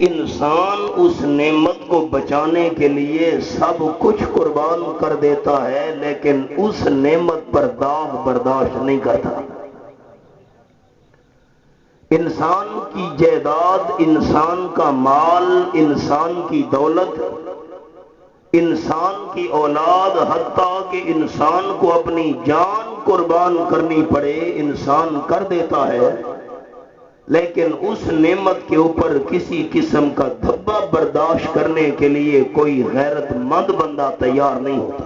انسان اس نعمت کو بچانے کے لیے سب کچھ قربان کر دیتا ہے، لیکن اس نعمت پر داغ برداشت نہیں کرتا۔ انسان کی جائیداد، انسان کا مال، انسان کی دولت، انسان کی اولاد، حتیٰ کہ انسان کو اپنی جان قربان کرنی پڑے انسان کر دیتا ہے، لیکن اس نعمت کے اوپر کسی قسم کا دھبا برداشت کرنے کے لیے کوئی غیرت مند بندہ تیار نہیں ہوتا۔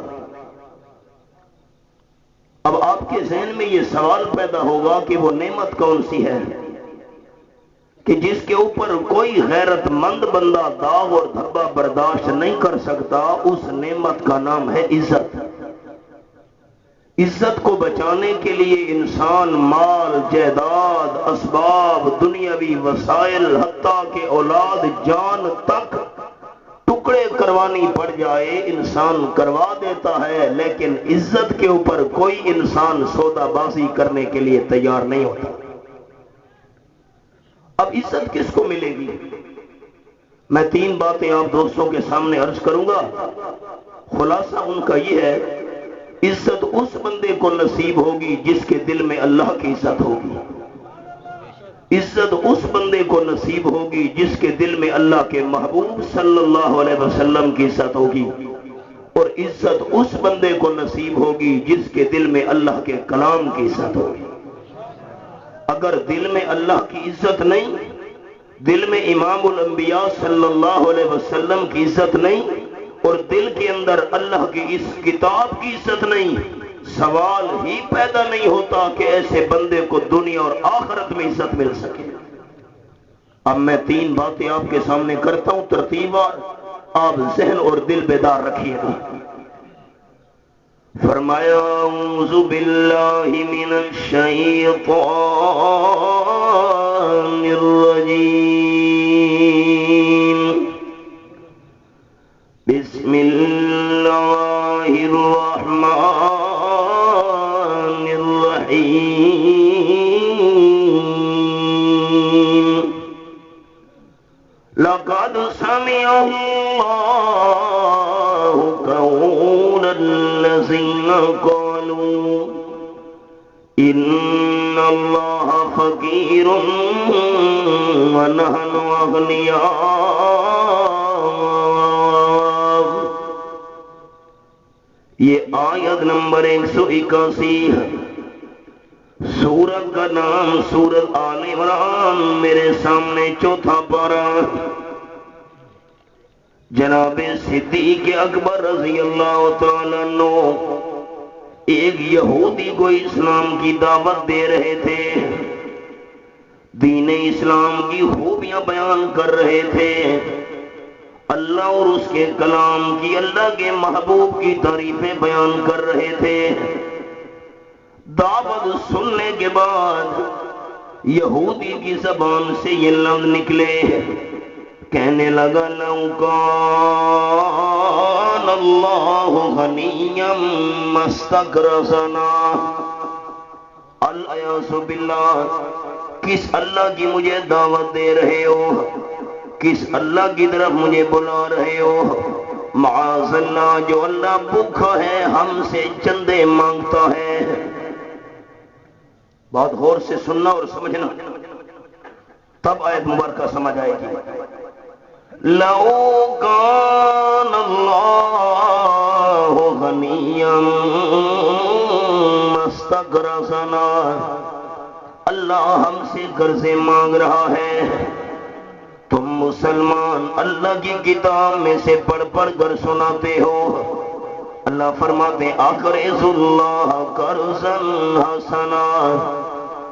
اب آپ کے ذہن میں یہ سوال پیدا ہوگا کہ وہ نعمت کون سی ہے کہ جس کے اوپر کوئی غیرت مند بندہ داغ اور دھبا برداشت نہیں کر سکتا؟ اس نعمت کا نام ہے عزت۔ عزت کو بچانے کے لیے انسان مال، جائیداد، اسباب، دنیاوی وسائل، حتیٰ کہ اولاد، جان تک ٹکڑے کروانی پڑ جائے انسان کروا دیتا ہے، لیکن عزت کے اوپر کوئی انسان سودا بازی کرنے کے لیے تیار نہیں ہوتا۔ اب عزت کس کو ملے گی؟ میں 3 باتیں آپ دوستوں کے سامنے عرض کروں گا، خلاصہ ان کا یہ ہے: عزت اس بندے کو نصیب ہوگی جس کے دل میں اللہ کی عزت ہوگی۔ عزت اس بندے کو نصیب ہوگی جس کے دل میں اللہ کے محبوب صلی اللہ علیہ وسلم کی عزت ہوگی، اور عزت اس بندے کو نصیب ہوگی جس کے دل میں اللہ کے کلام کی عزت ہوگی۔ اگر دل میں اللہ کی عزت نہیں، دل میں امام الانبیاء صلی اللہ علیہ وسلم کی عزت نہیں، اور دل کے اندر اللہ کی اس کتاب کی عزت نہیں، سوال ہی پیدا نہیں ہوتا کہ ایسے بندے کو دنیا اور آخرت میں عزت مل سکے۔ اب میں 3 باتیں آپ کے سامنے کرتا ہوں ترتیب وار، آپ ذہن اور دل بیدار رکھیے گا۔ فرمایا: اعوذ باللہ من الشیطان الرجیم، بسم اللہ الرحمن الرحیم۔ لقد سمع اللہ قول الذین قالوا ان اللہ فقیر ونحن اغنیاء۔ یہ آیت نمبر 181 ہے۔ سورت کا نام سورت آل عمران، میرے سامنے 4تھا پارہ۔ جناب صدیق اکبر رضی اللہ تعالیٰ عنہ ایک یہودی کو اسلام کی دعوت دے رہے تھے، دین اسلام کی خوبیاں بیان کر رہے تھے، اللہ اور اس کے کلام کی، اللہ کے محبوب کی تعریفیں بیان کر رہے تھے۔ دعوت سننے کے بعد یہودی کی زبان سے یہ لفظ نکلے، کہنے لگا: لو کان اللہ غنیا ما استغرقنا۔ الیاذ باللہ، کس اللہ کی مجھے دعوت دے رہے ہو؟ کس اللہ کی طرف مجھے بلا رہے ہو؟ معاذ اللہ، جو اللہ بھوکا ہے ہم سے چندے مانگتا ہے۔ بہت غور سے سننا اور سمجھنا، تب آیت مبارکہ سمجھ آئے گی۔ لو کان اللہ غنیا ما استغرقنا، اللہ ہم سے قرضے مانگ رہا ہے، تم مسلمان اللہ کی کتاب میں سے پڑھ پڑھ کر سناتے ہو۔ اللہ فرماتے ہیں: اقرض اللہ قرضا حسنا،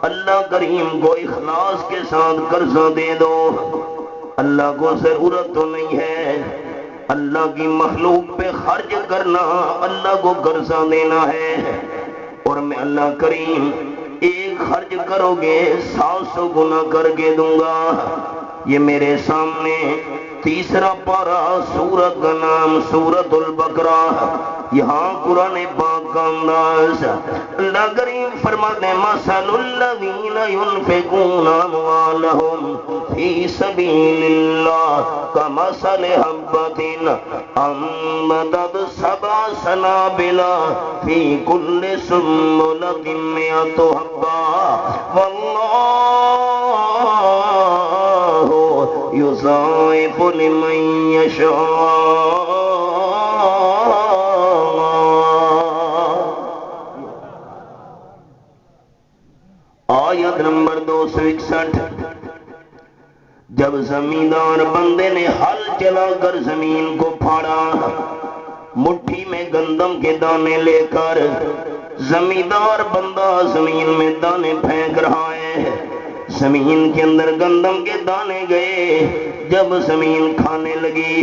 اللہ کریم کو اخلاص کے ساتھ قرضہ دے دو۔ اللہ کو ضرورت تو نہیں ہے، اللہ کی مخلوق پہ خرچ کرنا، اللہ کو قرضہ دینا ہے، اور میں اللہ کریم ایک خرچ کرو گے 700 گنا کر کے دوں گا۔ یہ میرے سامنے 3 پارہ، سورت کا نام سورت البقرہ، یہاں قرآن پاک کا انداز۔ اللہ کریم فرماتے ہیں: مثل الذین ينفقون اموالهم فی سبیل اللہ کمثل حبۃ انبتت سبع سنابل فی کل سنبلۃ مئۃ حبۃ واللہ یضاعف لمن یشاء۔ آیت نمبر 261۔ جب زمیندار بندے نے ہل چلا کر زمین کو پھاڑا، مٹھی میں گندم کے دانے لے کر زمیندار بندہ زمین میں دانے پھینک رہا ہے، زمین کے اندر گندم کے دانے گئے، جب زمین کھانے لگی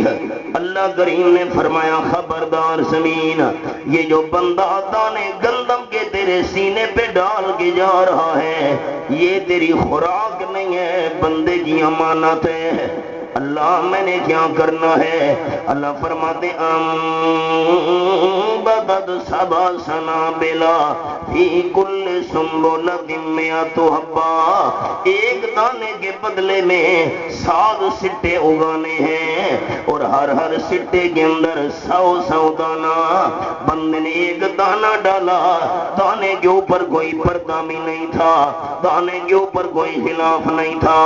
اللہ کریم نے فرمایا خبردار زمین، یہ جو بندہ دانے گندم کے تیرے سینے پہ ڈال کے جا رہا ہے یہ تیری خوراک نہیں ہے، بندے کی امانت ہے۔ اللہ میں نے کیا کرنا ہے؟ اللہ فرماتے انبتت سبع سنابل فی کل سنبلۃ مئۃ حبۃ، ایک دانے کے بدلے میں 7 سٹے اگانے ہیں اور ہر سٹے کے اندر 100 دانہ۔ بندے نے ایک دانہ ڈالا، دانے کے اوپر کوئی پردہ بھی نہیں تھا، دانے کے اوپر کوئی خلاف نہیں تھا۔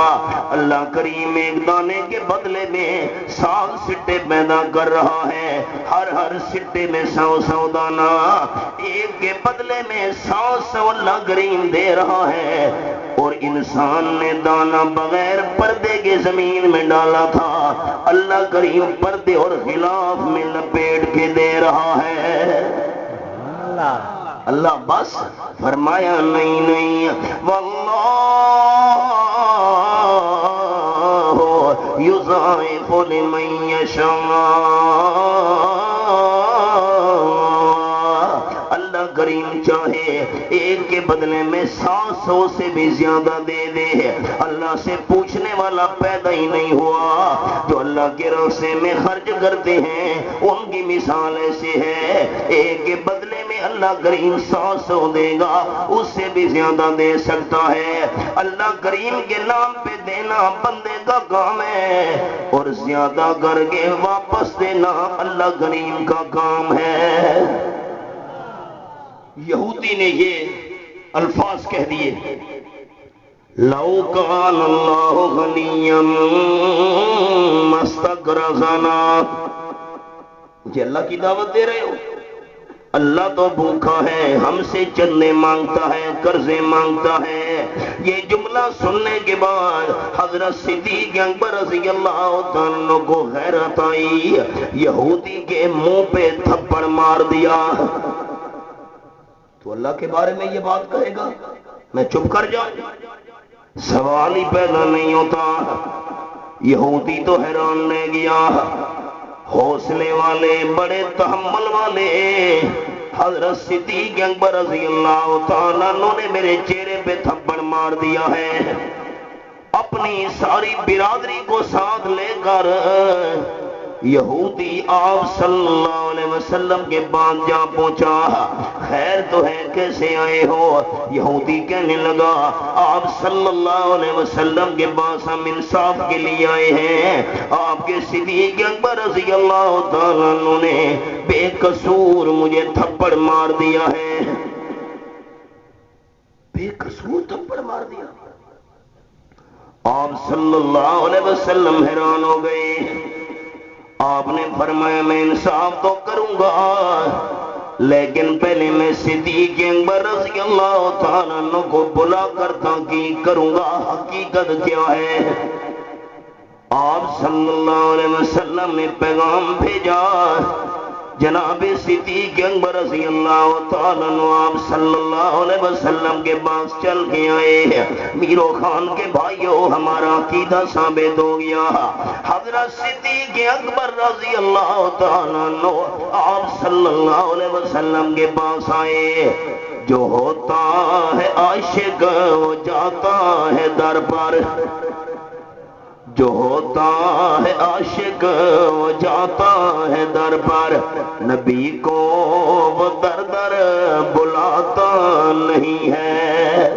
اللہ کریم ایک دانے کے بدلے میں 7 سٹے پیدا کر رہا ہے، ہر سٹے میں 100 دانہ، ایک کے بدلے میں 100 اللہ کریم دے رہا ہے۔ اور انسان نے دانہ بغیر پردے کے زمین میں ڈالا تھا، اللہ کریم پردے اور غلاف میں لپیٹ کے دے رہا ہے۔ اللہ بس فرمایا نہیں واللہ یضاعف لمن یشاء، اللہ کریم چاہے ایک کے بدلے میں 700 سے بھی زیادہ دے دے۔ اللہ سے پوچھنے والا پیدا ہی نہیں ہوا، جو اللہ کے راستے میں خرچ کرتے ہیں ان کی مثال ایسے ہے، ایک کے بدلے میں اللہ کریم 700 دے گا، اس سے بھی زیادہ دے سکتا ہے۔ اللہ کریم کے نام پہ دینا بندے کا کام ہے اور زیادہ کر کے واپس دینا اللہ کریم کا کام ہے۔ یہودی نے یہ الفاظ کہہ دیے، لو کان اللہ غنیا ما استغرقنا، مجھے اللہ کی دعوت دے رہے ہو؟ اللہ تو بھوکا ہے، ہم سے چندے مانگتا ہے، قرضے مانگتا ہے۔ یہ جملہ سننے کے بعد حضرت صدیق اکبر رضی اللہ عنہ کو حیرت آئی، یہودی کے منہ پہ تھپڑ مار دیا۔ تو اللہ کے بارے میں یہ بات کہے گا میں چپ کر جاؤں؟ سوال ہی پیدا نہیں ہوتا۔ یہودی تو حیران رہ گیا، حوصلے والے بڑے تحمل والے حضرت صدیق اکبر رضی اللہ تعالیٰ عنہ نے میرے چہرے پہ تھپڑ مار دیا ہے، اپنی ساری برادری کو ساتھ لے کر یہودی آپ صلی اللہ علیہ وسلم کے بعد جا پہنچا، خیر تو ہے کیسے آئے ہو؟ یہودی کہنے لگا آپ صلی اللہ علیہ وسلم کے پاس ہم انصاف کے لیے آئے ہیں، آپ کے صدیق اکبر رضی اللہ تعالیٰ عنہ نے بے قصور مجھے تھپڑ مار دیا ہے۔ بے قصور تھپڑ مار دیا؟ آپ صلی اللہ علیہ وسلم حیران ہو گئے۔ آپ نے فرمایا میں انصاف تو کروں گا لیکن پہلے میں صدیق اکبر رضی اللہ تعالیٰ عنہ کو بلا کر تحقیق کروں گا حقیقت کیا ہے۔ آپ صلی اللہ علیہ وسلم نے پیغام بھیجا، جناب صدیق اکبر رضی اللہ تعالیٰ عنہ آپ صلی اللہ علیہ وسلم کے پاس چل کے آئے۔ میرو خان کے بھائیو ہمارا عقیدہ ثابت ہو گیا، حضرت صدیق اکبر رضی اللہ تعالیٰ عنہ آپ صلی اللہ علیہ وسلم کے پاس آئے۔ جو ہوتا ہے عاشق وہ جاتا ہے در پر، جو ہوتا ہے عاشق وہ جاتا ہے در پر، نبی کو وہ در در بلاتا نہیں ہے۔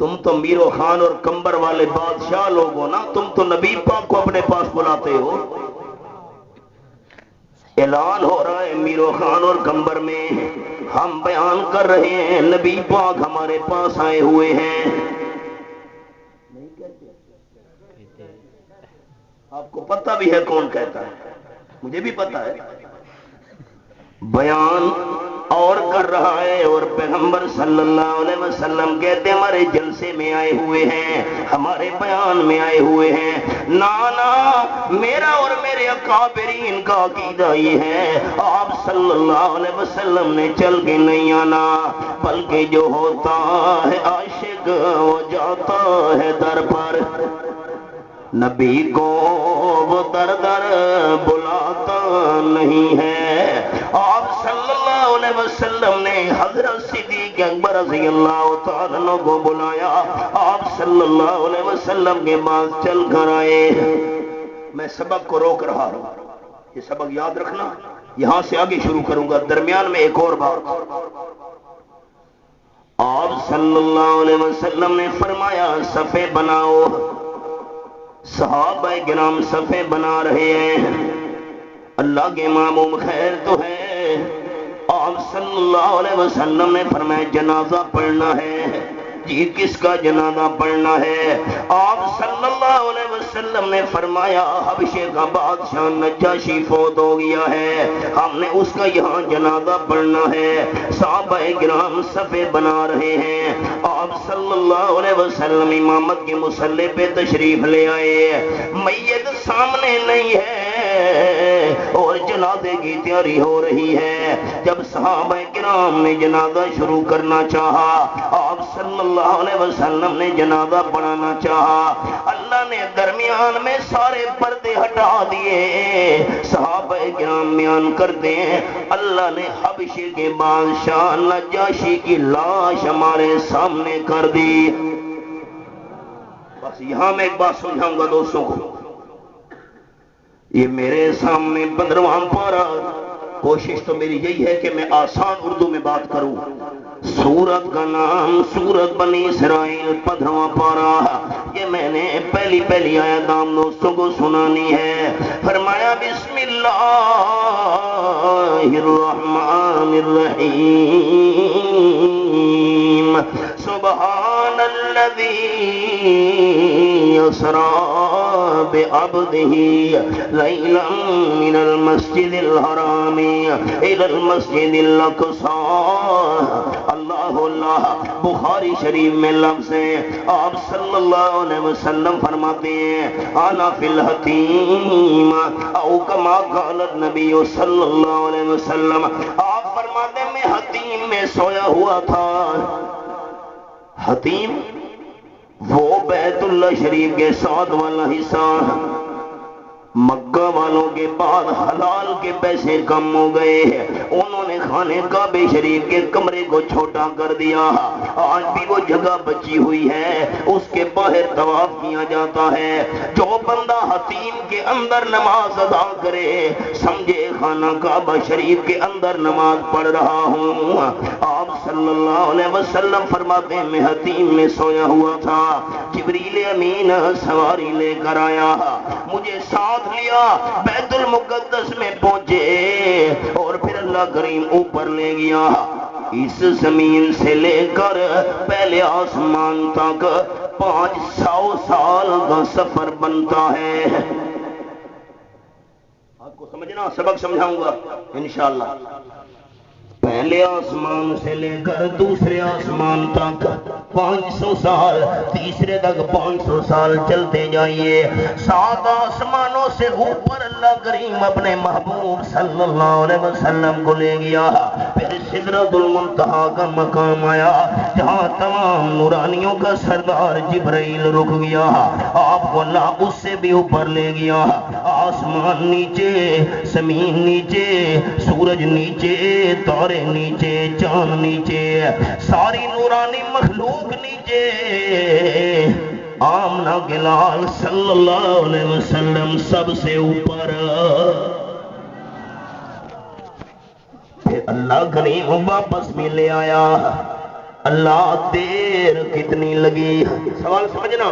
تم تو میرو خان اور کمبر والے بادشاہ لوگ ہو نا، تم تو نبی پاک کو اپنے پاس بلاتے ہو۔ اعلان ہو رہا ہے میرو خان اور کمبر میں، ہم بیان کر رہے ہیں نبی پاک ہمارے پاس آئے ہوئے ہیں۔ آپ کو پتہ بھی ہے کون کہتا ہے، مجھے بھی پتہ ہے۔ بیان اور کر رہا ہے، اور پیغمبر صلی اللہ علیہ وسلم کہتے ہیں ہمارے جلسے میں آئے ہوئے ہیں، ہمارے بیان میں آئے ہوئے ہیں۔ نانا میرا اور میرے اکابرین کا عقیدہ یہ ہے، آپ صلی اللہ علیہ وسلم نے چل کے نہیں آنا، بلکہ جو ہوتا ہے عاشق وہ جاتا ہے در پر، نبی کو وہ در در بلاتا نہیں ہے۔ آپ صلی اللہ علیہ وسلم نے حضرت صدیق اکبر رضی اللہ تعالیٰ عنہ کو بلایا، آپ صلی اللہ علیہ وسلم کے بعد چل کر آئے۔ میں سبق کو روک رہا ہوں، یہ سبق یاد رکھنا، یہاں سے آگے شروع کروں گا۔ درمیان میں ایک اور بات، آپ صلی اللہ علیہ وسلم نے فرمایا صفے بناؤ، صحابہ کرام صفے بنا رہے ہیں، اللہ کے معموم خیر تو ہے۔ آپ صلی اللہ علیہ وسلم نے فرمایا جنازہ پڑھنا ہے، جی کس کا جنازہ پڑھنا ہے؟ آپ صلی اللہ علیہ وسلم نے فرمایا حبشے کا بادشاہ نجاشی فوت ہو گیا ہے، ہم نے اس کا یہاں جنازہ پڑھنا ہے۔ صحابہ کرام صفے بنا رہے ہیں، آپ صلی اللہ علیہ وسلم امامت کے مصلی پہ تشریف لے آئے، میت سامنے نہیں ہے اور جنازے کی تیاری ہو رہی ہے۔ جب صحابہ کرام نے جنازہ شروع کرنا چاہا، آپ صلی اللہ علیہ وسلم نے جنازہ پڑھانا چاہا، اللہ نے درمیان میں سارے پردے ہٹا دیے۔ صحابہ کرام بیان کرتے ہیں اللہ نے حبشے کے بادشاہ نجاشی کی لاش ہمارے سامنے کر دی۔ بس یہاں میں ایک بات سمجھاؤں گا دوستوں کو، یہ میرے سامنے 15واں پارہ، کوشش تو میری یہی ہے کہ میں آسان اردو میں بات کروں۔ سورت کا نام سورت بنی اسرائیل 15واں پارہ، یہ میں نے پہلی آیت عام دوستوں کو سنانی ہے۔ فرمایا بسم اللہ الرحمن الرحیم، سبحان الذی اسریٰ بعبدہ لیلا من المسجد الحرام الی المسجد الاقصی۔ اللہ اللہ، بخاری شریف میں لفظ ہے، آپ صلی اللہ علیہ وسلم فرماتے ہیں انا فی الحتیم او کما قال النبی صلی اللہ علیہ وسلم، آپ فرماتے ہیں میں حتیم میں سویا ہوا تھا۔ حتیم وہ بیت اللہ شریف کے ساتھ والا حصہ، مکہ والوں کے بعد حلال کے پیسے کم ہو گئے، انہوں نے خانے کعبہ شریف کے کمرے کو چھوٹا کر دیا، آج بھی وہ جگہ بچی ہوئی ہے، اس کے باہر طواف کیا جاتا ہے۔ جو بندہ حتیم کے اندر نماز ادا کرے سمجھے خانہ کعبہ شریف کے اندر نماز پڑھ رہا ہوں۔ آپ صلی اللہ علیہ وسلم فرماتے ہیں میں حتیم میں سویا ہوا تھا، جبریل امین سواری لے کر آیا، مجھے ساتھ لیا، بیت المقدس میں پہنچے اور پھر اللہ کریم اوپر لے گیا۔ اس زمین سے لے کر پہلے آسمان تک 500 سال کا سفر بنتا ہے۔ آپ کو سمجھنا، سبق سمجھاؤں گا انشاءاللہ۔ پہلے آسمان سے لے کر دوسرے آسمان تک 500 سال، تیسرے تک 500 سال چلتے جائیے۔ 7 آسمانوں سے اوپر اللہ کریم اپنے محبوب صلی اللہ علیہ وسلم کو لے گیا، پھر سدرۃ المنتہا کا مقام آیا جہاں تمام نورانیوں کا سردار جبرائیل رک گیا، آپ کو اللہ اس سے بھی اوپر لے گیا۔ آسمان نیچے، زمین نیچے، سورج نیچے، تارے نیچے، چاند نیچے، ساری نورانی مخلوق نیچے، آمنہ کے لال صلی اللہ علیہ وسلم سب سے اوپر۔ پھر اللہ کریم واپس بھی لے آیا، اللہ دیر کتنی لگی؟ سوال سمجھنا،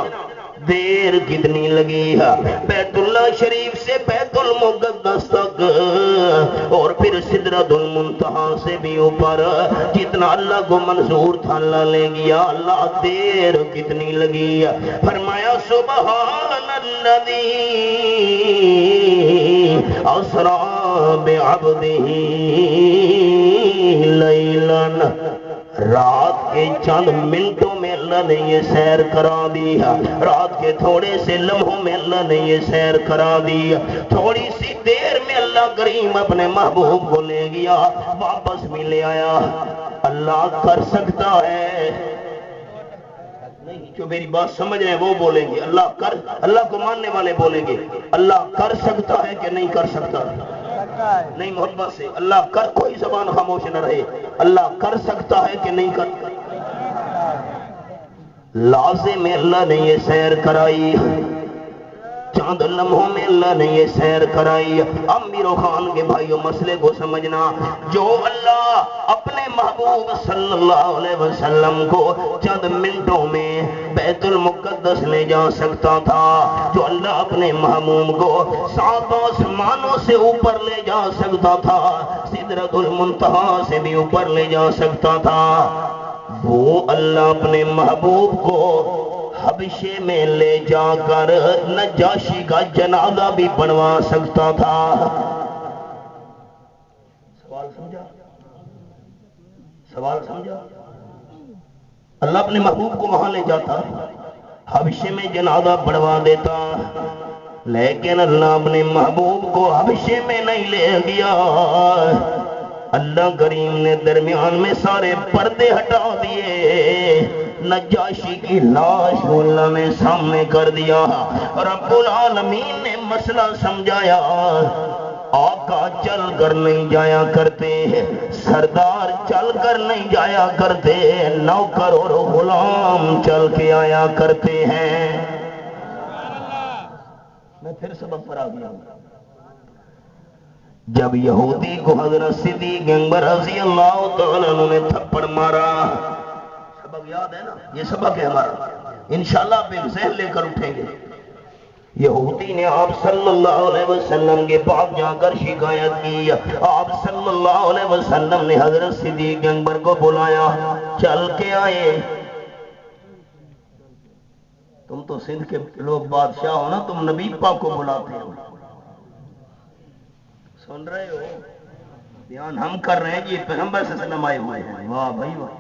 دیر کتنی لگی ہے بیت اللہ شریف سے بیت المقدس تک، اور پھر سدرۃ المنتہا سے بھی اوپر جتنا اللہ کو منظور تھا اللہ لے گیا۔ اللہ دیر کتنی لگی ہے؟ فرمایا سبحان الذی اسری بعبدہ لیلا، رات کے چند منٹوں میں اللہ نے یہ سیر کرا دیا، رات کے تھوڑے سے لمحوں میں اللہ نے یہ سیر کرا دیا، تھوڑی سی دیر میں اللہ کریم اپنے محبوب کو لے گیا، واپس بھی لے آیا۔ اللہ کر سکتا ہے نہیں، جو میری بات سمجھ رہے ہیں وہ بولیں گے اللہ کو ماننے والے بولیں گے اللہ کر سکتا ہے کہ نہیں کر سکتا؟ نہیں، محبت سے اللہ کر، کوئی زبان خاموش نہ رہے، اللہ کر سکتا ہے کہ نہیں کر؟ لازم میں اللہ نے یہ سیر کرائی، چاند لمحوں میں اللہ نے یہ سیر کرائی۔ امیرو خان کے بھائیوں مسئلے کو سمجھنا، جو اللہ اپنے محبوب صلی اللہ علیہ وسلم کو چند منٹوں میں بیت المقدس لے جا سکتا تھا، جو اللہ اپنے محبوب کو 7 آسمانوں سے اوپر لے جا سکتا تھا، سدرۃ المنتہا سے بھی اوپر لے جا سکتا تھا، وہ اللہ اپنے محبوب کو حبشے میں لے جا کر نجاشی کا جنازہ بھی بنوا سکتا تھا۔ سوال سمجھا؟ سوال سمجھا؟ اللہ اپنے محبوب کو وہاں لے جاتا، حبشے میں جنازہ بنوا دیتا، لیکن اللہ اپنے محبوب کو حبشے میں نہیں لے گیا۔ اللہ کریم نے درمیان میں سارے پردے ہٹا دیے، نجاشی کی لاش کو اللہ نے سامنے کر دیا، رب العالمین نے مسئلہ سمجھایا۔ آقا چل کر نہیں جایا کرتے، سردار چل کر نہیں جایا کرتے، نوکر اور غلام چل کے آیا کرتے ہیں۔ میں پھر سبق پر آ گیا۔ جب یہودی کو حضرت صدیق اکبر رضی اللہ تعالیٰ عنہ نے تھپڑ مارا، سبق یاد ہے نا، یہ سبق ہے ہمارا، انشاءاللہ آپ ایک ذہن لے کر اٹھیں گے۔ یہودی نے آپ صلی اللہ علیہ وسلم کے پاس جا کر شکایت کی، آپ صلی اللہ علیہ وسلم نے حضرت صدیق اکبر کو بلایا، چل کے آئے۔ تم تو سندھ کے لوگ بادشاہ ہو نا، تم نبی پاک کو بلاتے ہو، سن رہے ہو؟ بیان ہم کر رہے ہیں کہ یہ پیغمبر صلی اللہ علیہ وسلم آئے ہوئے ہیں۔ واہ بھائی واہ،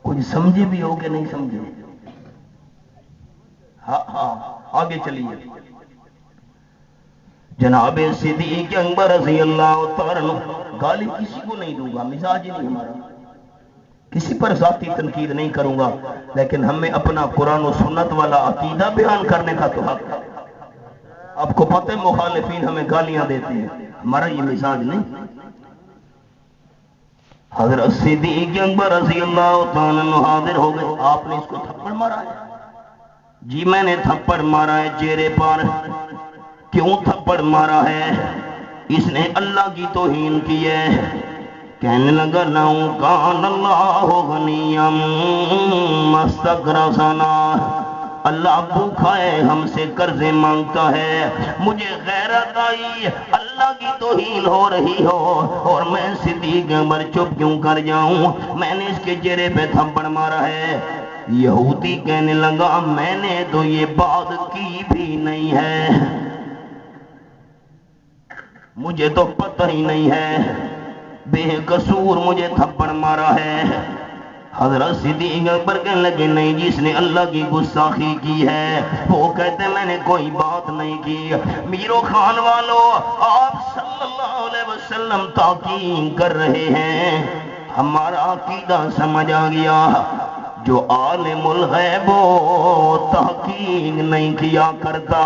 کچھ سمجھے بھی ہو کہ نہیں سمجھے؟ ہاں آگے چلیے۔ جناب صدیق اکبر رضی اللہ تعالیٰ عنہ، گالی کسی کو نہیں دوں گا، مزاج ہی نہیں ہمارا، کسی پر ذاتی تنقید نہیں کروں گا، لیکن ہمیں اپنا قرآن و سنت والا عقیدہ بیان کرنے کا تو حق ہے۔ آپ کو پتہ ہے مخالفین ہمیں گالیاں دیتے ہیں، ہمارا یہ مزاج نہیں۔ حضرت صدیق اکبر رضی اللہ تعالیٰ عنہ حاضر ہو گئے، آپ نے اس کو تھپڑ مارا ہے؟ جی میں نے تھپڑ مارا ہے چہرے پر۔ کیوں تھپڑ مارا ہے؟ اس نے اللہ کی توہین کی ہے۔ کہنے لگا لَوْ كَانَ اللَّهُ غَنِيًّا مَا اسْتَغْرَثَنَا، اللہ بھوکا ہے، ہم سے قرضے مانگتا ہے۔ مجھے غیرت آئی، اللہ کی توہین ہو رہی ہو اور میں صدیق اکبر چپ کیوں کر جاؤں؟ میں نے اس کے چہرے پہ تھپڑ مارا ہے۔ یہودی کہنے لگا میں نے تو یہ بات کی بھی نہیں ہے، مجھے تو پتہ ہی نہیں ہے، بے قصور مجھے تھپڑ مارا ہے۔ حضرت صدیق اکبر کہنے لگے نہیں، جس نے اللہ کی گستاخی کی ہے وہ کہتے میں نے کوئی بات نہیں کی۔ میرو خان والو، آپ صلی اللہ علیہ وسلم تحقیق کر رہے ہیں، ہمارا عقیدہ سمجھ آ گیا۔ جو عالم الغیب وہ تحقیق نہیں کیا کرتا۔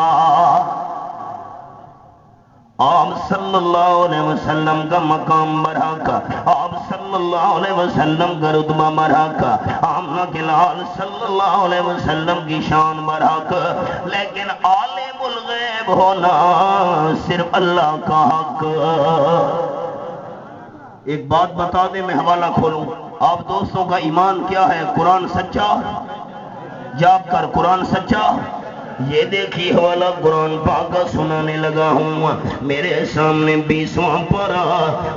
آپ صلی اللہ علیہ وسلم کا مقام بڑھا کا، آپ صلی اللہ علیہ وسلم کا رتبہ بڑھا کا، آمنہ کے لال صلی اللہ علیہ وسلم کی شان بڑھا کا، لیکن عالم الغیب ہونا صرف اللہ کا حق۔ ایک بات بتا دیں، میں حوالہ کھولوں، آپ دوستوں کا ایمان کیا ہے؟ قرآن سچا؟ جاگ کر قرآن سچا؟ یہ دیکھیے حوالہ قرآن پاک کا سنانے لگا ہوں، میرے سامنے 20واں پارہ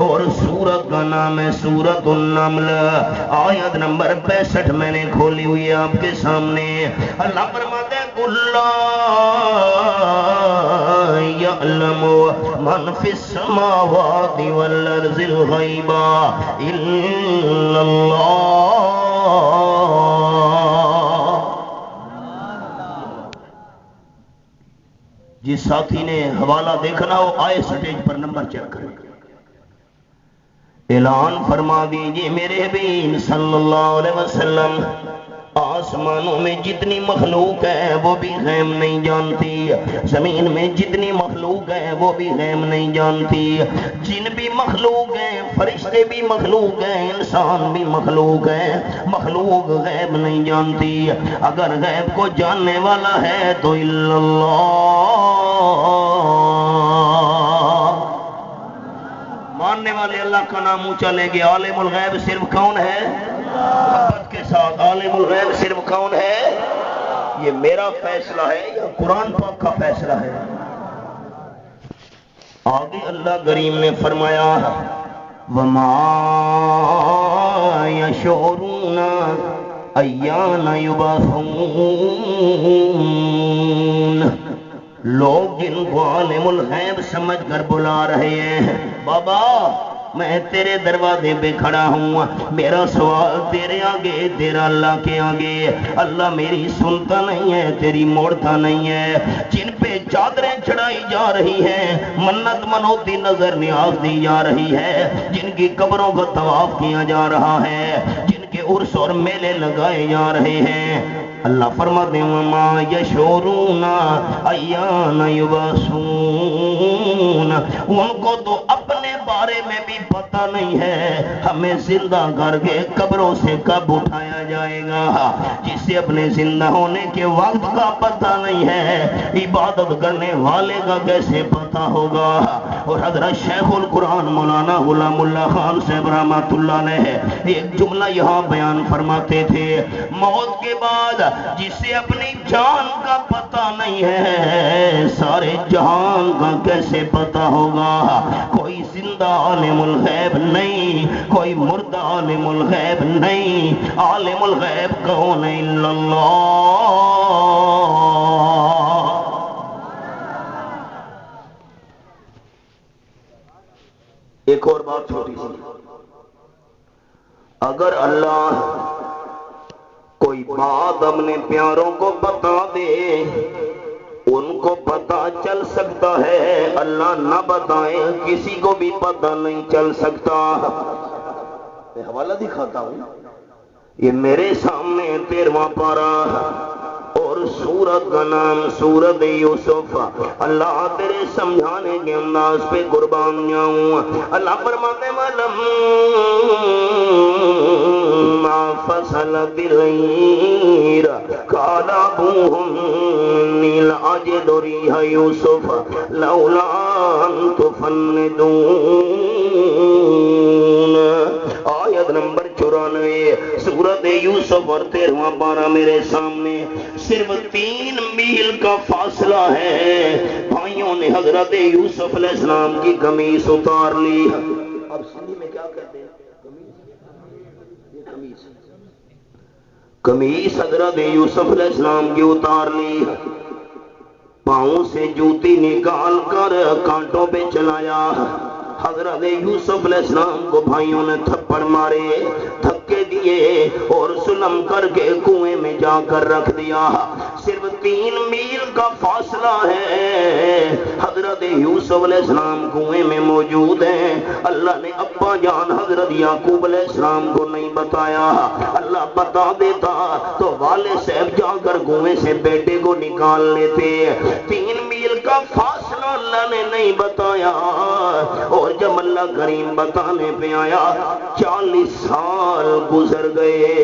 اور سورت کا نام ہے سورت النمل، آیت نمبر 65 میں نے کھولی ہوئی ہے آپ کے سامنے۔ اللہ فرماتے ہیں کُلَّا یعلم من فی السماوات والارض الغیب الا اللہ۔ جس ساتھی نے حوالہ دیکھنا ہو آئے سٹیج پر نمبر چیک کریں۔ اعلان فرما دیجئے میرے حبیب صلی اللہ علیہ وسلم، آسمانوں میں جتنی مخلوق ہے وہ بھی غیب نہیں جانتی، زمین میں جتنی مخلوق ہے وہ بھی غیب نہیں جانتی، جن بھی مخلوق ہیں، فرشتے بھی مخلوق ہیں، انسان بھی مخلوق ہے، مخلوق غیب نہیں جانتی۔ اگر غیب کو جاننے والا ہے تو الا اللہ، ماننے والے اللہ کا نام اونچا لے گے۔ عالم الغیب صرف کون ہے؟ محبت کے ساتھ، عالم الغیب صرف کون ہے؟ یہ میرا فیصلہ ہے یا قرآن پاک کا فیصلہ ہے؟ آگے اللہ کریم نے فرمایا وَمَا يَشْعُرُونَ أَيَّانَ يُبْعَثُونَ، لوگ جن کو عالم الغیب سمجھ کر بلا رہے ہیں، بابا میں تیرے دروازے پہ کھڑا ہوں، میرا سوال تیرے آگے، تیرا اللہ کے آگے، اللہ میری سنتا نہیں ہے، تیری موڑتا نہیں ہے۔ جن پہ چادریں چڑھائی جا رہی ہیں، منت منوتی نظر نیاز دی جا رہی ہے، جن کی قبروں کا طواف کیا جا رہا ہے، جن کے عرس اور میلے لگائے جا رہے ہیں، اللہ فرماتے ہیں وَمَا يَشْعُرُونَ أَيَّانَ يُبْعَثُونَ، ان کو تو اپنے بارے میں بھی پتہ نہیں ہے ہمیں زندہ کر کے قبروں سے کب اٹھایا جائے گا۔ جسے اپنے زندہ ہونے کے وقت کا پتہ نہیں ہے، عبادت کرنے والے کا کیسے پتہ ہوگا؟ اور حضرت شیخ القرآن مولانا غلام اللہ خان صاحب رحمۃ اللہ علیہ ایک جملہ یہاں بیان فرماتے تھے، موت کے بعد جسے اپنی جان کا پتہ نہیں ہے، سارے جہان کا کیسے پتہ ہوگا؟ کوئی زندہ عالم الغیب نہیں، کوئی مردہ عالم الغیب نہیں، عالم الغیب کون ہے؟ الا اللہ۔ ایک اور بات چھوٹی سی، اگر اللہ کوئی بات اپنے پیاروں کو بتا دے، ان کو پتا چل سکتا ہے، اللہ نہ بتائے کسی کو بھی پتا نہیں چل سکتا۔ میں حوالہ دکھاتا ہوں، یہ میرے سامنے 13واں پارہ اور سورت کا نام سورت یوسف۔ اللہ تیرے سمجھانے کے انداز پہ قربان جاؤں۔ اللہ فرماتے وَلَمَّا فَصَلَتِ الْعِيرُ قَالَ أَبُوهُمْ إِنِّي لَأَجِدُ رِيحَ يُوسُفَ لَوْلَا أَن تُفَنِّدُونَ، آیت نمبر 94 سورت یوسف اور 13واں پارہ میرے سامنے۔ صرف 3 میل کا فاصلہ ہے، بھائیوں نے حضرت یوسف علیہ السلام کی قمیص اتار لی۔ اب سندھی میں کیا کہتے ہیں؟ قمیص حضرت یوسف علیہ السلام کی اتار لی، پاؤں سے جوتی نکال کر کانٹوں پہ چلایا۔ حضرت یوسف علیہ السلام کو بھائیوں نے تھپڑ مارے، دھکے دیے اور سلم کر کے کنویں میں جا کر رکھ دیا۔ صرف 3 میل کا فاصلہ ہے، حضرت یوسف علیہ السلام کنویں میں موجود ہیں۔ اللہ نے ابا جان حضرت یعقوب علیہ السلام کو نہیں بتایا، اللہ بتا دیتا تو والد صاحب جا کر کنویں سے بیٹے کو نکال لیتے۔ 3 میل کا فاصلہ اللہ نے نہیں بتایا، اور جب اللہ کریم بتانے پہ آیا 40 سال گزر گئے۔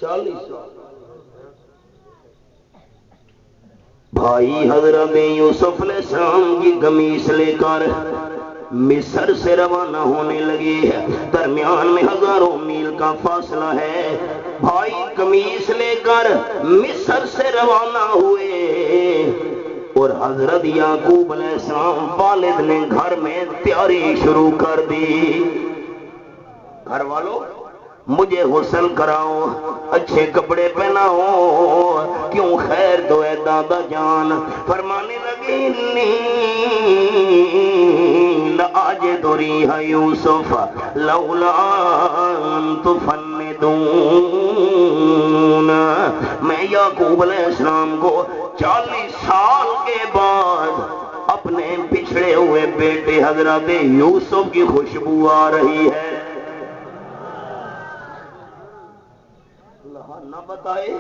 40 سال بھائی حضرت یوسف علیہ السلام کی قمیص لے کر مصر سے روانہ ہونے لگے ہیں، درمیان میں ہزاروں میل کا فاصلہ ہے۔ بھائی قمیص لے کر مصر سے روانہ ہوئے اور حضرت یعقوب علیہ السلام والد نے گھر میں تیاری شروع کر دی۔ گھر والوں مجھے غسل کراؤ، اچھے کپڑے پہناؤ، کیوں خیر دو اے دادا جان۔ فرمانے لگے انی لاجد ریح یوسف لولا ان تفندون۔ میں یعقوب علیہ السلام کو 40 سال کے بعد اپنے بچھڑے ہوئے بیٹے حضرت یوسف کی خوشبو آ رہی ہے۔ اللہ نہ بتائے،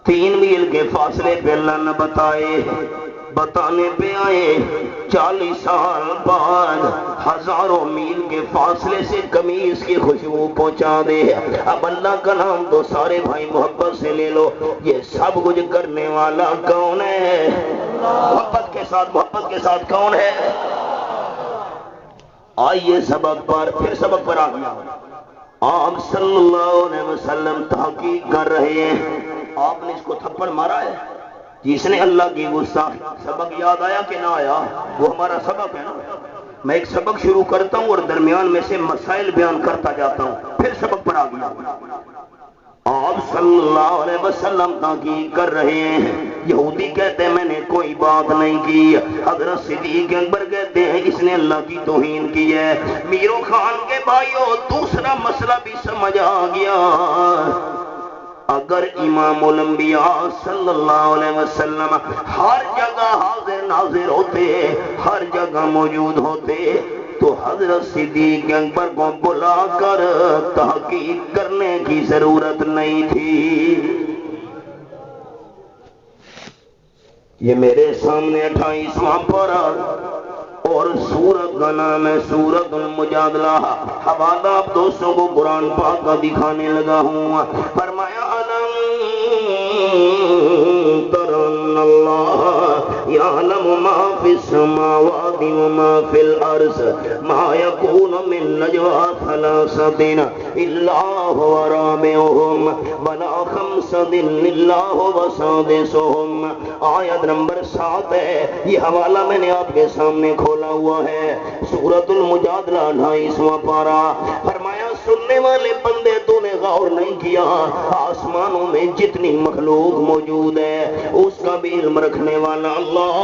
3 میل کے فاصلے پہ اللہ نہ بتائے، بتانے پہ آئے 40 سال بعد ہزاروں میل کے فاصلے سے قمیص کی خوشبو پہنچا دے۔ اب اللہ کا نام تو سارے بھائی محبت سے لے لو، یہ سب کچھ کرنے والا کون ہے؟ محبت کے ساتھ کون ہے؟ آئیے سبق پر، پھر سبق پر آ گیا۔ آپ صلی اللہ علیہ وسلم تحقیق کر رہے ہیں، آپ نے اس کو تھپڑ مارا ہے جس نے اللہ کی گستاخی۔ سبق یاد آیا کہ نہ آیا؟ وہ ہمارا سبق ہے نا۔ میں ایک سبق شروع کرتا ہوں اور درمیان میں سے مسائل بیان کرتا جاتا ہوں، پھر سبق پر آ گیا۔ آپ صلی اللہ علیہ وسلم تحقیق کر رہے ہیں، یہودی کہتے ہیں میں نے کوئی بات نہیں کی، حضرت صدیق اکبر کہتے ہیں اس نے اللہ کی توہین کی ہے۔ میرو خان کے بھائیوں دوسرا مسئلہ بھی سمجھ آ گیا۔ اگر امام الانبیاء صلی اللہ علیہ وسلم ہر جگہ حاضر ناظر ہوتے، ہر جگہ موجود ہوتے، تو حضرت صدیق اکبر کو بلا کر تحقیق کرنے کی ضرورت نہیں تھی۔ یہ میرے سامنے 28واں پارہ اور سورت کا نام ہے سورت المجادلہ۔ حوالہ آپ دوستوں کو قرآن پاک کا دکھانے لگا ہوں۔ فرمایا ترن اللہ یعلم ما فی السماوات وما فی الارض ما یکون من نجوى ثلاثة الا هو رابعهم ولا خمسة الا هو سادسهم۔ آیت نمبر 7 ہے، یہ حوالہ میں نے آپ کے سامنے کھولا ہوا ہے، سورۃ المجادلہ 28واں پارہ۔ فرمایا سننے والے بندے تو نے غور نہیں کیا، آسمانوں میں جتنی مخلوق موجود ہے اس کا بھی علم رکھنے والا اللہ،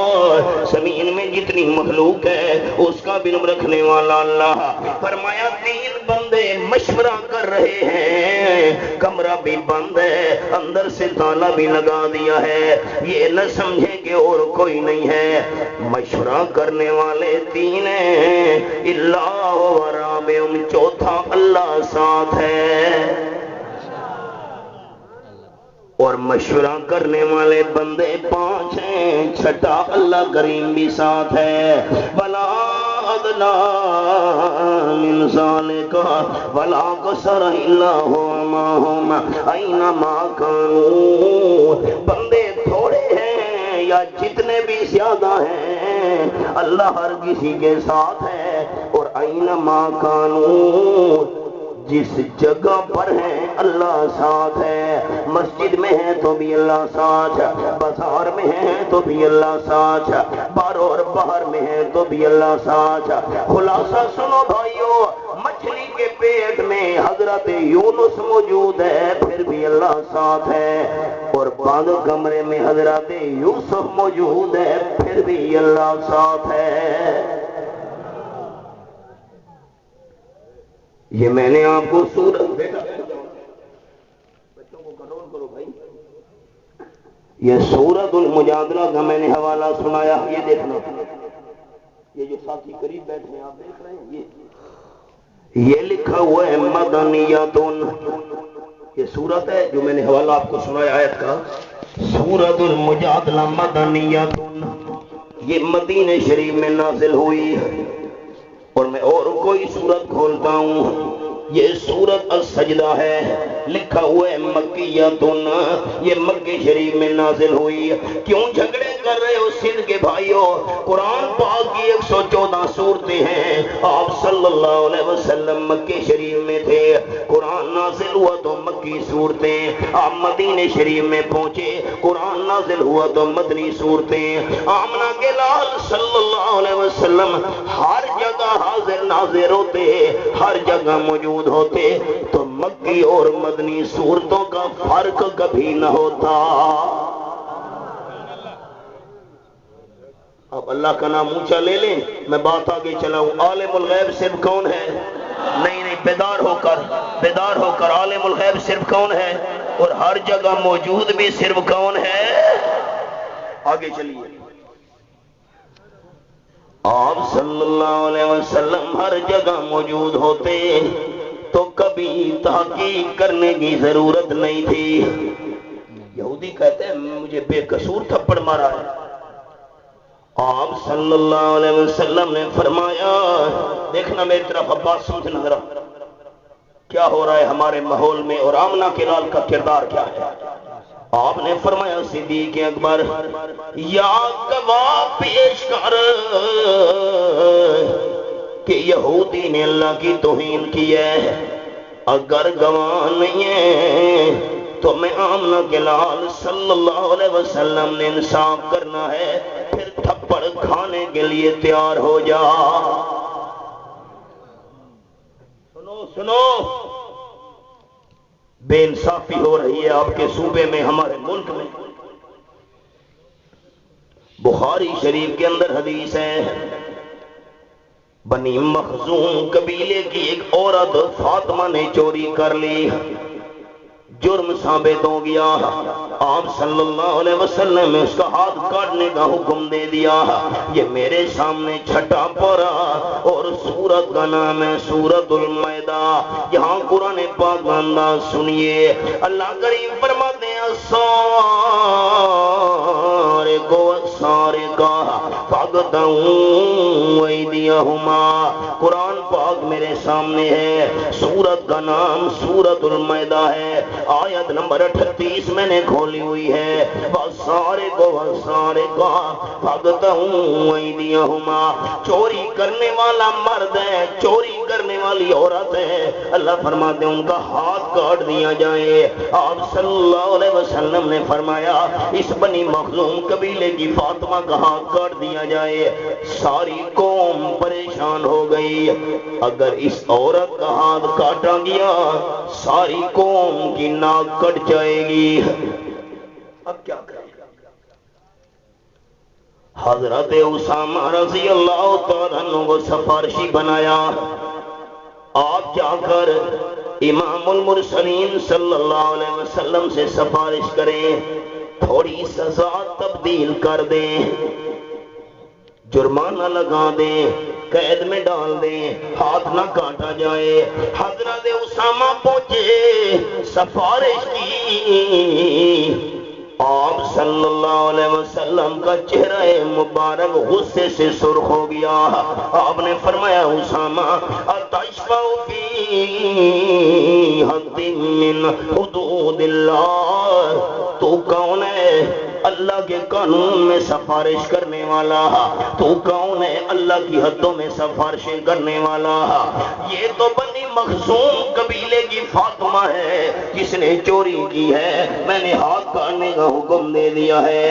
زمین میں جتنی مخلوق ہے اس کا بھی علم رکھنے والا اللہ۔ فرمایا 3 بندے مشورہ کر رہے ہیں، کمرہ بھی بند ہے، اندر سے تالا بھی لگا دیا ہے، یہ نہ سمجھیں کہ اور کوئی نہیں ہے۔ مشورہ کرنے والے 3 ہیں، اللہ و رابعہم، چوتھا اللہ ساتھ ہے۔ اور مشورہ کرنے والے بندے 5 ہیں، چھٹا اللہ کریم بھی ساتھ ہے۔ بلا ادنا من ذالک ولا قصر الا هو معهم اینما کانوا۔ بندے تھوڑے ہیں یا جتنے بھی زیادہ ہیں، اللہ ہر کسی کے ساتھ ہے۔ اور اینما کانوا، جس جگہ پر ہیں اللہ ساتھ ہے، مسجد میں ہیں تو بھی اللہ ساتھ، بازار میں ہیں تو بھی اللہ ساتھ، بار اور باہر میں ہیں تو بھی اللہ ساتھ۔ خلاصہ سنو بھائیو، مچھلی کے پیٹ میں حضرت یونس موجود ہے پھر بھی اللہ ساتھ ہے، اور بند کمرے میں حضرت یوسف موجود ہے پھر بھی اللہ ساتھ ہے۔ یہ میں نے آپ کو سورت بچوں کو کنٹرول کرو بھائی، یہ سورت المجادلہ کا میں نے حوالہ سنایا۔ یہ دیکھنا، یہ جو ساتھی قریب بیٹھے ہیں آپ دیکھ رہے ہیں، یہ لکھا ہوا ہے مدنیاتن۔ یہ سورت ہے جو میں نے حوالہ آپ کو سنایا آیت کا، سورت المجادلہ مدنیاتن، یہ مدینہ شریف میں نازل ہوئی ہے۔ اور میں اور کوئی سورت کھولتا ہوں یہ سورت السجدہ ہے، لکھا ہوا ہے مکیۃ، یہ مکہ شریف میں نازل ہوئی۔ کیوں جھگڑے کر رہے ہو سندھ کے بھائیوں؟ قرآن پاک کی 114 سورتیں ہیں، آپ صلی اللہ علیہ وسلم مکہ شریف میں تھے، قرآن نازل ہوا تو مکی صورتیں، آپ مدینہ شریف میں پہنچے، قرآن نازل ہوا تو مدنی صورتیں۔ آمنہ کے لال صلی اللہ علیہ وسلم ہر جگہ حاضر ناظر ہوتے، ہر جگہ موجود ہوتے، تو مکی اور مدنی صورتوں کا فرق کبھی نہ ہوتا۔ اب اللہ کا نام اونچا لے لیں، میں بات آگے چلاؤں۔ عالم الغیب صرف کون ہے؟ نہیں نہیں، بیدار ہو کر عالم الغیب صرف کون ہے؟ اور ہر جگہ موجود بھی صرف کون ہے؟ آگے چلیے۔ آپ صلی اللہ علیہ وسلم ہر جگہ موجود ہوتے تو کبھی تحقیق کرنے کی ضرورت نہیں تھی۔ یہودی کہتے ہیں مجھے بے قصور تھپڑ مارا ہے، آپ صلی اللہ علیہ وسلم نے فرمایا، دیکھنا میری طرف عباس، سمجھنا ذرا کیا ہو رہا ہے ہمارے ماحول میں اور آمنہ کے لال کا کردار کیا ہے۔ آپ نے فرمایا صدیق اکبر یا گواہ پیش کر کہ یہودی نے اللہ کی توہین کی ہے، اگر گواہ نہیں ہے تو میں آمنہ کے لال صلی اللہ علیہ وسلم نے انصاف کرنا ہے، پھر تھپڑ کھانے کے لیے تیار ہو جا۔ سنو بے انصافی ہو رہی ہے آپ کے صوبے میں، ہمارے ملک میں۔ بخاری شریف کے اندر حدیث ہے، بنی مخزوم قبیلے کی ایک عورت فاطمہ نے چوری کر لی، جرم ثابت ہو گیا، آپ صلی اللہ علیہ وسلم نے اس کا ہاتھ کاٹنے کا حکم دے دیا۔ یہ میرے سامنے چھٹا پڑا اور سورت کا نام ہے سورت المائدہ۔ یہاں قرآن پاک کا انداز سنیے، اللہ کریم فرماتے ہیں السارق فاقطعوا ایدیہما۔ قرآن پاک میرے سامنے ہے، سورت کا نام سورت المائدہ ہے، آیت نمبر 38 میں نے کھولی ہوئی ہے، والسارق والسارقۃ فاقطعوا ایدیہما۔ چوری کرنے والا مرد ہے، چوری کرنے والی عورت ہے، اللہ فرماتے ہیں ان کا ہاتھ کاٹ دیا جائے۔ آپ صلی اللہ علیہ وسلم نے فرمایا اس بنی مخزوم قبیلے کی فاطمہ کا ہاتھ کاٹ دیا جائے۔ ساری قوم پریشان ہو گئی، اگر اس عورت کا ہاتھ کاٹا گیا ساری قوم کی ناک کٹ جائے گی۔ اب کیا کریں؟ حضرت اسامہ رضی اللہ تعالیٰ عنہ کو سفارشی بنایا، آپ جا کر امام المرسلین صلی اللہ علیہ وسلم سے سفارش کریں، تھوڑی سزا تبدیل کر دیں، جرمانہ لگا دیں، قید میں ڈال دیں، ہاتھ نہ کاٹا جائے۔ حضرت اسامہ پہنچے، سفارش کی، آپ صلی اللہ علیہ وسلم کا چہرہ مبارک غصے سے سرخ ہو گیا۔ آپ نے فرمایا اسامہ اتشفع فی حد من حدود اللہ، تو کون ہے اللہ کے قانون میں سفارش کرنے والا؟ تو کون ہے اللہ کی حدوں میں سفارشیں کرنے والا؟ یہ تو بنی مخزوم قبیلے کی فاطمہ ہے جس نے چوری کی ہے، میں نے ہاتھ کاٹنے کا حکم دے دیا ہے۔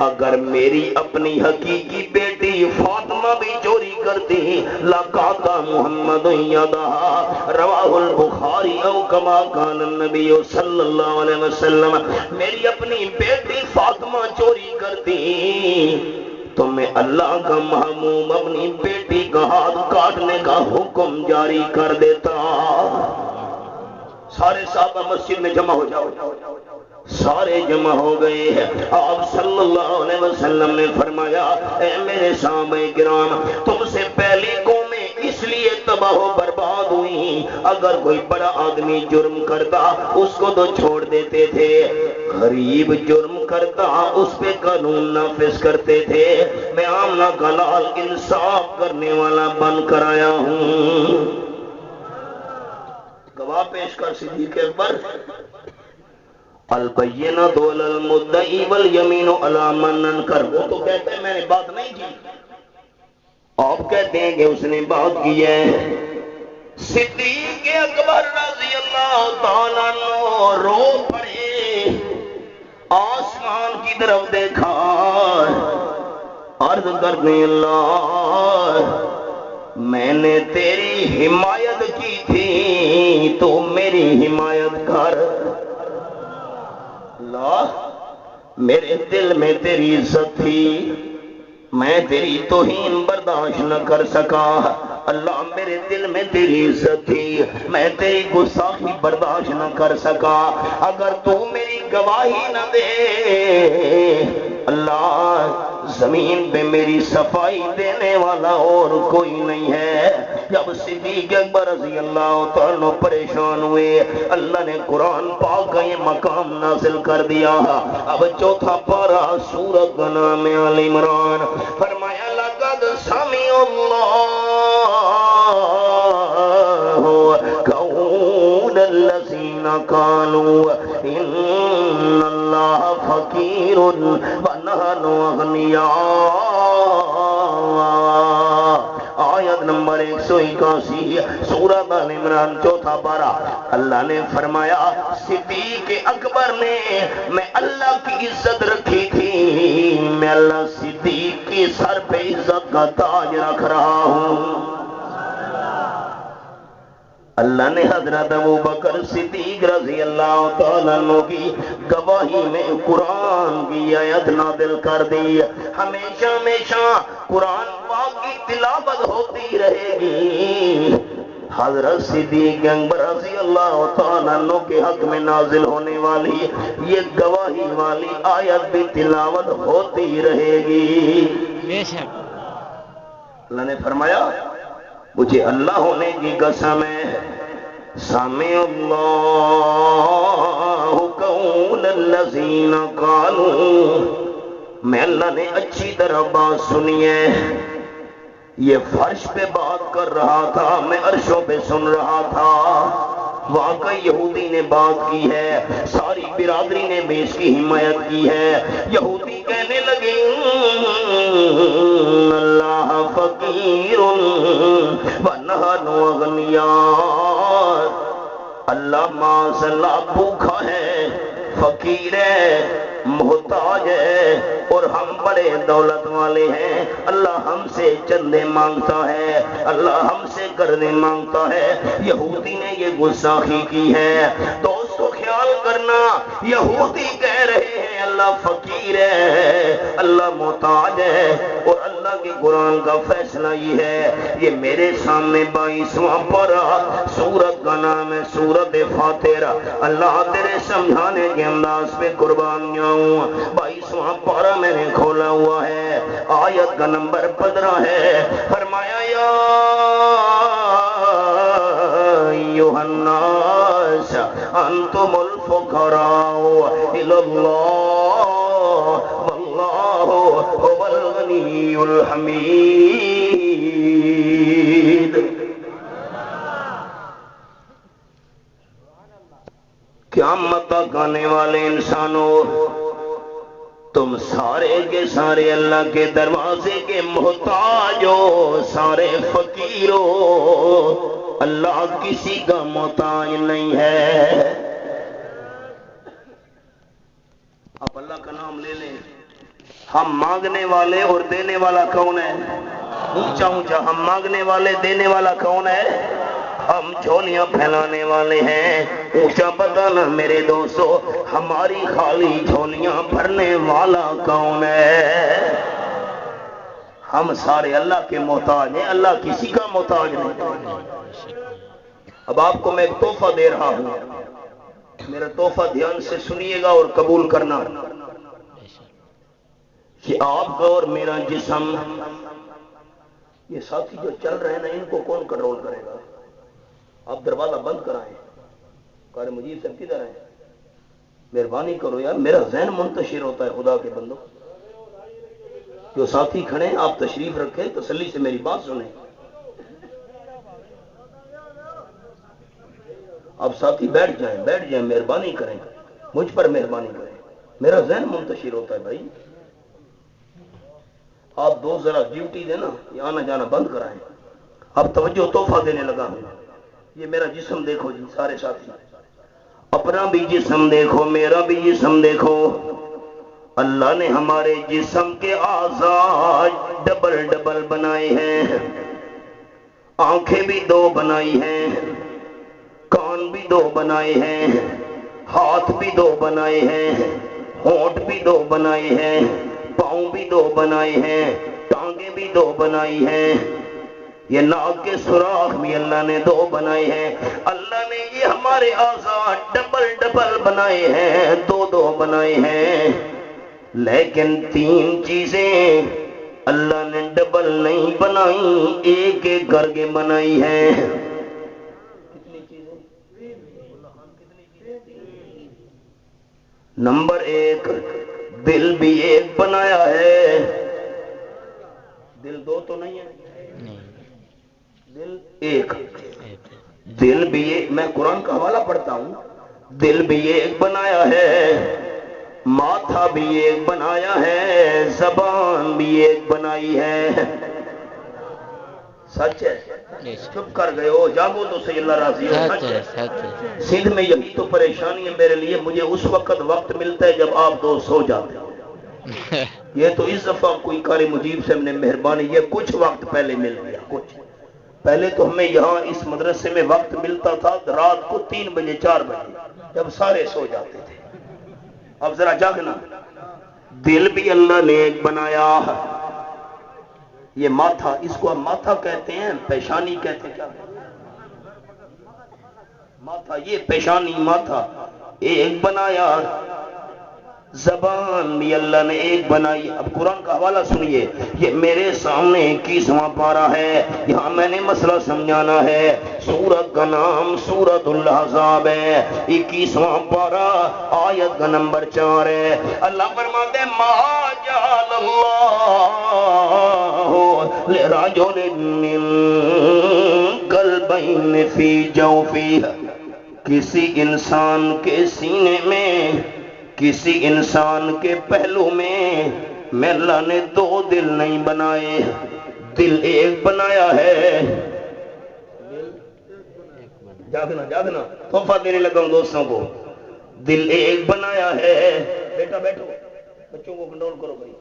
اگر میری اپنی حقیقی بیٹی فاطمہ بھی چوری کرتی لقاطع محمد یدہا، رواہ البخاری او کما کان النبی صلی اللہ علیہ وسلم، میری اپنی بیٹی فاطمہ چوری کرتی تو میں اللہ کا محموم اپنی بیٹی کا ہاتھ کاٹنے کا حکم جاری کر دیتا۔ سارے صحابہ مسجد میں جمع ہو جاؤ، سارے جمع ہو گئے ہیں۔ آپ صلی اللہ علیہ وسلم نے فرمایا اے میرے صحابہ کرام، تم سے پہلی قومیں اس لیے تباہ و برباد ہوئی، اگر کوئی بڑا آدمی جرم کرتا اس کو تو چھوڑ دیتے تھے، غریب جرم کرتا اس پہ قانون نافذ کرتے تھے، میں آمنہ کا لال انصاف کرنے والا بن کر آیا ہوں۔ گواہ پیش کر صدیق اکبر البینۃ علی المدعی والیمین علی من انکر. وہ تو کہتے ہیں میں نے بات نہیں کی، آپ کہتے ہیں کہ اس نے بات کی ہے. صدیق اکبر رضی اللہ تعالیٰ عنہ رو پڑے، آسمان کی طرف دیکھا، عرض کرنے اللہ میں نے تیری حمایت کی تھی، تو میری حمایت کر. اللہ میرے دل میں تیری عزت تھی، میں تیری توہین برداشت نہ کر سکا. اللہ میرے دل میں تیری عزت تھی، میں تیری گستاخی برداشت نہ کر سکا. اگر تو میری گواہی نہ دے اللہ زمین پہ میری صفائی دینے والا اور کوئی نہیں ہے. جب صدیق اکبر رضی اللہ تعالیٰ پریشان ہوئے، اللہ نے قرآن پاک کا یہ مقام نازل کر دیا. اب چوتھا پارہ سورۃ کا نام ہے آل عمران. فرمایا لقد سمع اللہ قول الذین قالوا ان اللہ فقیر ونحن اغنیاء. آیت نمبر 181 سورۃ آل عمران چوتھا پارہ. اللہ نے فرمایا صدیق اکبر نے میں اللہ کی عزت رکھی تھی، میں اللہ صدیق کے سر پہ عزت کا تاج رکھ رہا ہوں. اللہ نے حضرت ابوبکر صدیق رضی اللہ تعالیٰ عنہ کی گواہی میں قرآن کی آیت نازل کر دی. ہمیشہ ہمیشہ قرآن پاک کی تلاوت ہوتی رہے گی. حضرت صدیق اکبر رضی اللہ تعالیٰ عنہ کے حق میں نازل ہونے والی یہ گواہی والی آیت بھی تلاوت ہوتی رہے گی. اللہ نے فرمایا مجھے اللہ ہونے کی قسم ہے، سمع اللہ قول الذین قالوا، میں اللہ نے اچھی طرح بات سنی ہے. یہ فرش پہ بات کر رہا تھا، میں عرشوں پہ سن رہا تھا. واقعی یہودی نے بات کی ہے، ساری برادری نے بھی اس کی حمایت کی ہے. یہودی کہنے لگے اللہ فقیر ونحن اغنیاء، اللہ معاذ اللہ بھوکا ہے، فقیر ہے، محتاج ہے، اور ہم بڑے دولت والے ہیں. اللہ ہم سے چندے مانگتا ہے، اللہ ہم سے قرضے مانگتا ہے. یہودی نے یہ گستاخی کی ہے. دوستو خیال کرنا، یہودی کہہ رہے ہیں اللہ فقیر ہے، اللہ محتاج ہے، اور اللہ کے قرآن کا فیصلہ یہ ہے. یہ میرے سامنے 22واں پارہ سورت کا نام ہے سورت فاتر. اللہ تیرے سمجھانے کے انداز پہ قربان جاؤں. 22واں پارہ میں نے کھولا ہوا ہے، آیت کا نمبر 15 ہے. فرمایا یا ایھا الناس انتم الفقراء الی اللہ واللہ هو الغنی الحمید. قیامت تک آنے والے انسانوں، تم سارے کے سارے اللہ کے دروازے کے محتاج ہو، سارے فقیر ہو. اللہ کسی کا محتاج نہیں ہے. آپ اللہ کا نام لے لیں. ہم مانگنے والے اور دینے والا کون ہے؟ اونچا اونچا. ہم مانگنے والے، دینے والا کون ہے؟ ہم جھولیاں پھیلانے والے ہیں. اونچا بتانا میرے دوستو، ہماری خالی جھولیاں بھرنے والا کون ہے؟ ہم سارے اللہ کے محتاج ہیں، اللہ کسی کا محتاج نہیں. اب آپ کو میں ایک تحفہ دے رہا ہوں، میرا تحفہ دھیان سے سنیے گا اور قبول کرنا. کہ آپ کا اور میرا جسم، یہ ساتھی جو چل رہے ہیں نا، ان کو کون کنٹرول کرے گا؟ آپ دروازہ بند کرائیں. قاری مجید صاحب کدھر ہیں؟ مہربانی کرو یار، میرا ذہن منتشر ہوتا ہے. خدا کے بندو جو ساتھی کھڑے ہیں آپ تشریف رکھیں، تسلی سے میری بات سنیں. اب ساتھی بیٹھ جائیں مہربانی کریں، مجھ پر مہربانی کریں، میرا ذہن منتشر ہوتا ہے بھائی. آپ دو ذرا ڈیوٹی دینا، یہ آنا جانا بند کرائیں. اب توجہ تحفہ دینے لگا ہوں. یہ میرا جسم دیکھو جی سارے ساتھی، اپنا بھی جسم دیکھو، میرا بھی جسم دیکھو. اللہ نے ہمارے جسم کے اعضاء ڈبل ڈبل بنائے ہیں. آنکھیں بھی دو بنائی ہیں، کان بھی دو بنائے ہیں، ہاتھ بھی دو بنائے ہیں، ہونٹ بھی دو بنائے ہیں، پاؤں بھی دو بنائے ہیں، ٹانگیں بھی دو بنائی ہیں. یہ ناک کے سوراخ بھی اللہ نے دو بنائے ہیں. اللہ نے یہ ہمارے اعضاء ڈبل ڈبل بنائے ہیں، دو دو بنائے ہیں. لیکن تین چیزیں اللہ نے ڈبل نہیں بنائی، ایک ایک کر کے بنائی ہیں. کتنی چیزیں؟ نمبر ایک، دل بھی ایک بنایا ہے. دل دو تو نہیں ہے، دل ایک. دل بھی ایک، میں قرآن کا حوالہ پڑھتا ہوں. دل بھی ایک بنایا ہے، ماتھا بھی ایک بنایا ہے، زبان بھی ایک بنائی ہے. سچ ہے؟ چپ کر گئے ہو، جاگو تو صحیح، اللہ راضی ہو. سچ ہے. سندھ میں یہی تو پریشانی ہے میرے لیے، مجھے اس وقت ملتا ہے جب آپ دو سو جاتے ہیں. یہ تو اس دفعہ کوئی قاری مجیب سے ہم نے مہربانی، یہ کچھ وقت پہلے مل گیا. کچھ پہلے تو ہمیں یہاں اس مدرسے میں وقت ملتا تھا رات کو 3 بجے 4 بجے جب سارے سو جاتے تھے. اب ذرا جاگنا. دل بھی اللہ نے ایک بنایا. یہ ماتھا، اس کو ہم ماتھا کہتے ہیں، پیشانی کہتے ہیں. کیا ماتھا؟ یہ پیشانی ماتھا ایک بنایا. زبان بھی اللہ نے ایک بنائی. اب قرآن کا حوالہ سنیے، یہ میرے سامنے 21واں پارہ ہے، یہاں میں نے مسئلہ سمجھانا ہے. سورت کا نام سورت الاحزاب ہے، 21واں پارہ آیت کا نمبر 4 ہے. اللہ فرماتے ہیں ما جعل اللہ لرجل من قلبین فی جوفہ. کسی انسان کے سینے میں، کسی انسان کے پہلو میں اللہ نے دو دل نہیں بنائے، دل ایک بنایا ہے. جاگنا جاگنا، تحفہ دینے لگا ہوں دوستوں کو. دل ایک بنایا ہے. بیٹا بیٹھو، بچوں کو کنٹرول کرو بھائی.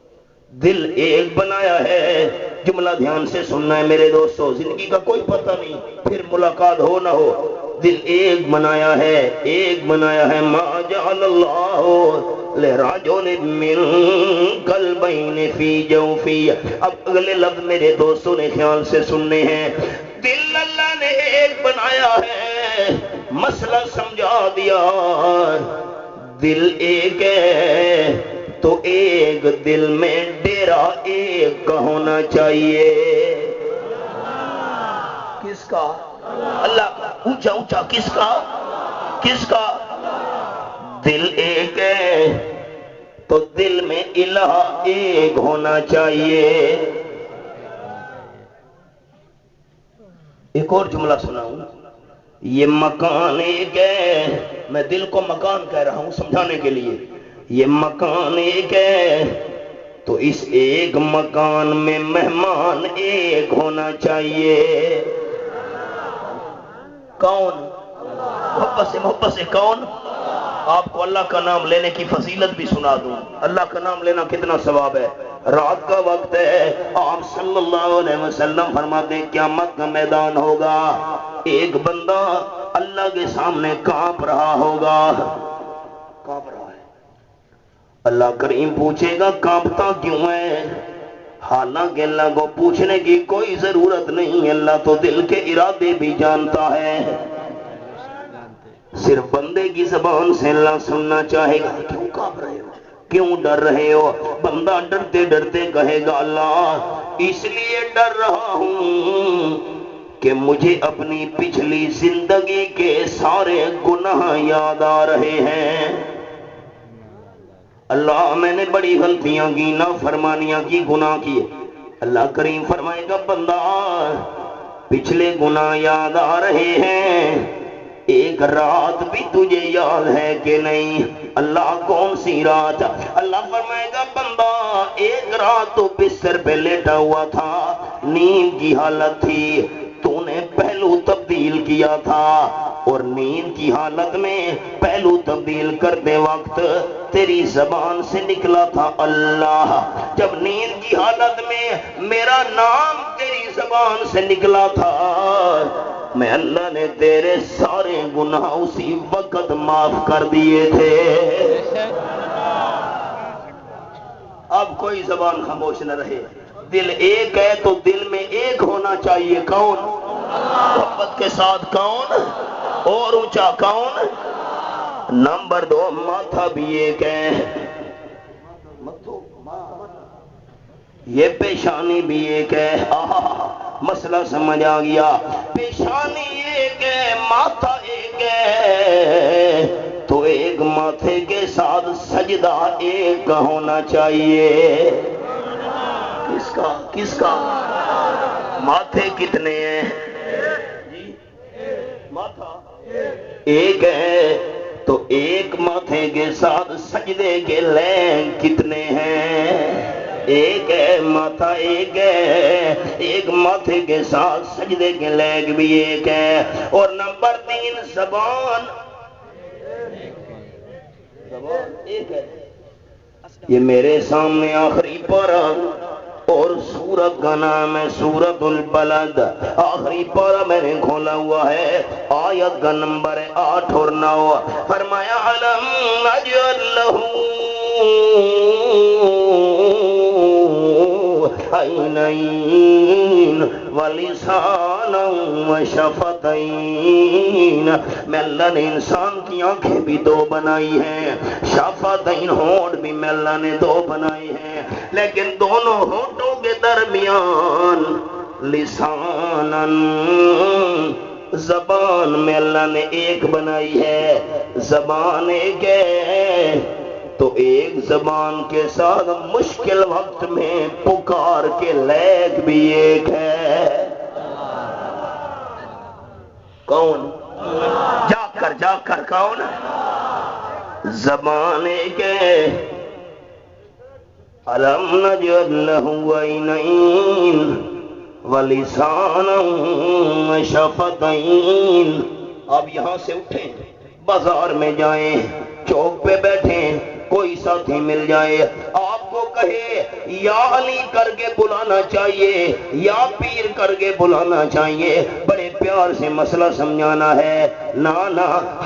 دل ایک بنایا ہے. جملہ دھیان سے سننا ہے میرے دوستو، زندگی کا کوئی پتہ نہیں پھر ملاقات ہو نہ ہو. دل ایک بنایا ہے، ایک بنایا ہے. ما جعل اللہ لرجل من قلبین فی جوفہ. اب اگلے لفظ میرے دوستوں نے خیال سے سننے ہیں. دل اللہ نے ایک بنایا ہے، مسئلہ سمجھا دیا. دل ایک ہے تو ایک دل میں ڈیرا ایک کا ہونا چاہیے. کس کا؟ اللہ کا. اونچا اونچا، کس کا؟ کس کا؟ دل ایک ہے تو دل میں الہ ایک ہونا چاہیے. ایک اور جملہ سناؤں. یہ مکان ایک ہے، میں دل کو مکان کہہ رہا ہوں سمجھانے کے لیے. یہ مکان ایک ہے تو اس ایک مکان میں مہمان ایک ہونا چاہیے. کون؟ محبت سے کون؟ آپ کو اللہ کا نام لینے کی فضیلت بھی سنا دوں. اللہ کا نام لینا کتنا ثواب ہے. رات کا وقت ہے، آپ صلی اللہ علیہ وسلم فرماتے ہیں قیامت کا میدان ہوگا، ایک بندہ اللہ کے سامنے کانپ رہا ہوگا. کانپ رہا ہے. اللہ کریم پوچھے گا کانپتا کیوں ہے؟ حالانکہ اللہ کو پوچھنے کی کوئی ضرورت نہیں، اللہ تو دل کے ارادے بھی جانتا ہے. صرف بندے کی زبان سے اللہ سننا چاہے گا کیوں کانپ رہے ہو، کیوں ڈر رہے ہو. بندہ ڈرتے ڈرتے کہے گا اللہ اس لیے ڈر رہا ہوں کہ مجھے اپنی پچھلی زندگی کے سارے گناہ یاد آ رہے ہیں. اللہ میں نے بڑی غلطیاں کی، نافرمانیاں کی، گناہ کیے. اللہ کریم فرمائے گا بندہ پچھلے گناہ یاد آ رہے ہیں ایک رات بھی تجھے یاد ہے کہ نہیں؟ اللہ کون سی رات؟ اللہ فرمائے گا بندہ ایک رات تو بستر پہ لیٹا ہوا تھا، نیند کی حالت تھی، تو نے پہلو تبدیل کیا تھا، اور نیند کی حالت میں پہلو تبدیل کرتے وقت تیری زبان سے نکلا تھا اللہ۔ جب نیند کی حالت میں میرا نام تیری زبان سے نکلا تھا، میں اللہ نے تیرے سارے گناہ اسی وقت معاف کر دیے تھے۔ اب کوئی زبان خاموش نہ رہے، دل ایک ہے تو دل میں ایک ہونا چاہیے، کون؟ محبت کے ساتھ کون؟ اور اونچا کون؟ نمبر 2 ماتھا بھی ایک ہے، یہ پیشانی بھی ایک ہے۔ مسئلہ سمجھ آ گیا؟ پیشانی ایک ہے، ماتھا ایک ہے، تو ایک ماتھے کے ساتھ سجدہ ایک کا ہونا چاہیے۔ کس کا؟ کس کا؟ ماتھے کتنے ہیں؟ ماتھا ایک ہے، تو ایک ماتھے کے ساتھ سجدے کے لین کتنے ہیں؟ ایک ہے، ماتھا ایک ہے، ایک ماتھے کے ساتھ سجدے کے لیگ بھی ایک ہے۔ اور نمبر 3 زبان ایک ہے۔ یہ میرے سامنے آخری پارہ اور سورت کا نام ہے سورت البلد، آخری پارہ میں نے کھولا ہوا ہے، آیت کا نمبر ہے 8 اور 9۔ فرمایا علم نجعل لہ عینین ولسانا وشفتین۔ میں اللہ نے انسان کی آنکھیں بھی 2 بنائی ہیں، شفتین ہونٹ بھی میں اللہ نے 2 بنائی ہیں، لیکن دونوں ہونٹوں کے درمیان لسانن زبان میں اللہ نے ایک بنائی ہے۔ زبان ایک ہے تو ایک زبان کے ساتھ مشکل وقت میں پکار کے لیگ بھی ایک ہے۔ کون؟ جا کر کون؟ زبان ایک ہے۔ علم نجعل لہ عینین ولسانا وشفتین۔ اب یہاں سے اٹھیں، بازار میں جائیں، چوک پہ بیٹھیں، کوئی ساتھی مل جائے، آپ کو کہے یا علی کر کے بلانا چاہیے یا پیر کر کے بلانا چاہیے، بڑے پیار سے مسئلہ سمجھانا ہے۔ نا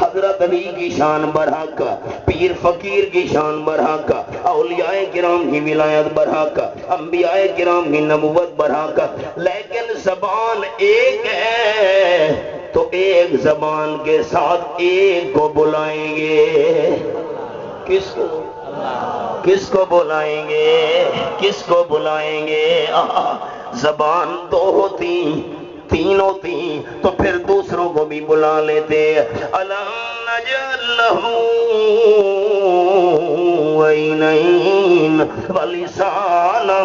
حضرت علی کی شان برحق، پیر فقیر کی شان برحق، اولیاء کرام کی ولایت برحق، انبیاء کرام کی نبوت برحق، لیکن زبان ایک ہے تو ایک زبان کے ساتھ ایک کو بلائیں گے۔ کس کو؟ کس کو بلائیں گے؟ کس کو بلائیں گے؟ زبان 2 ہوتی، 3 ہوتی تو پھر دوسروں کو بھی بلا لیتے۔ علم نجعل لہ عینین ولسانا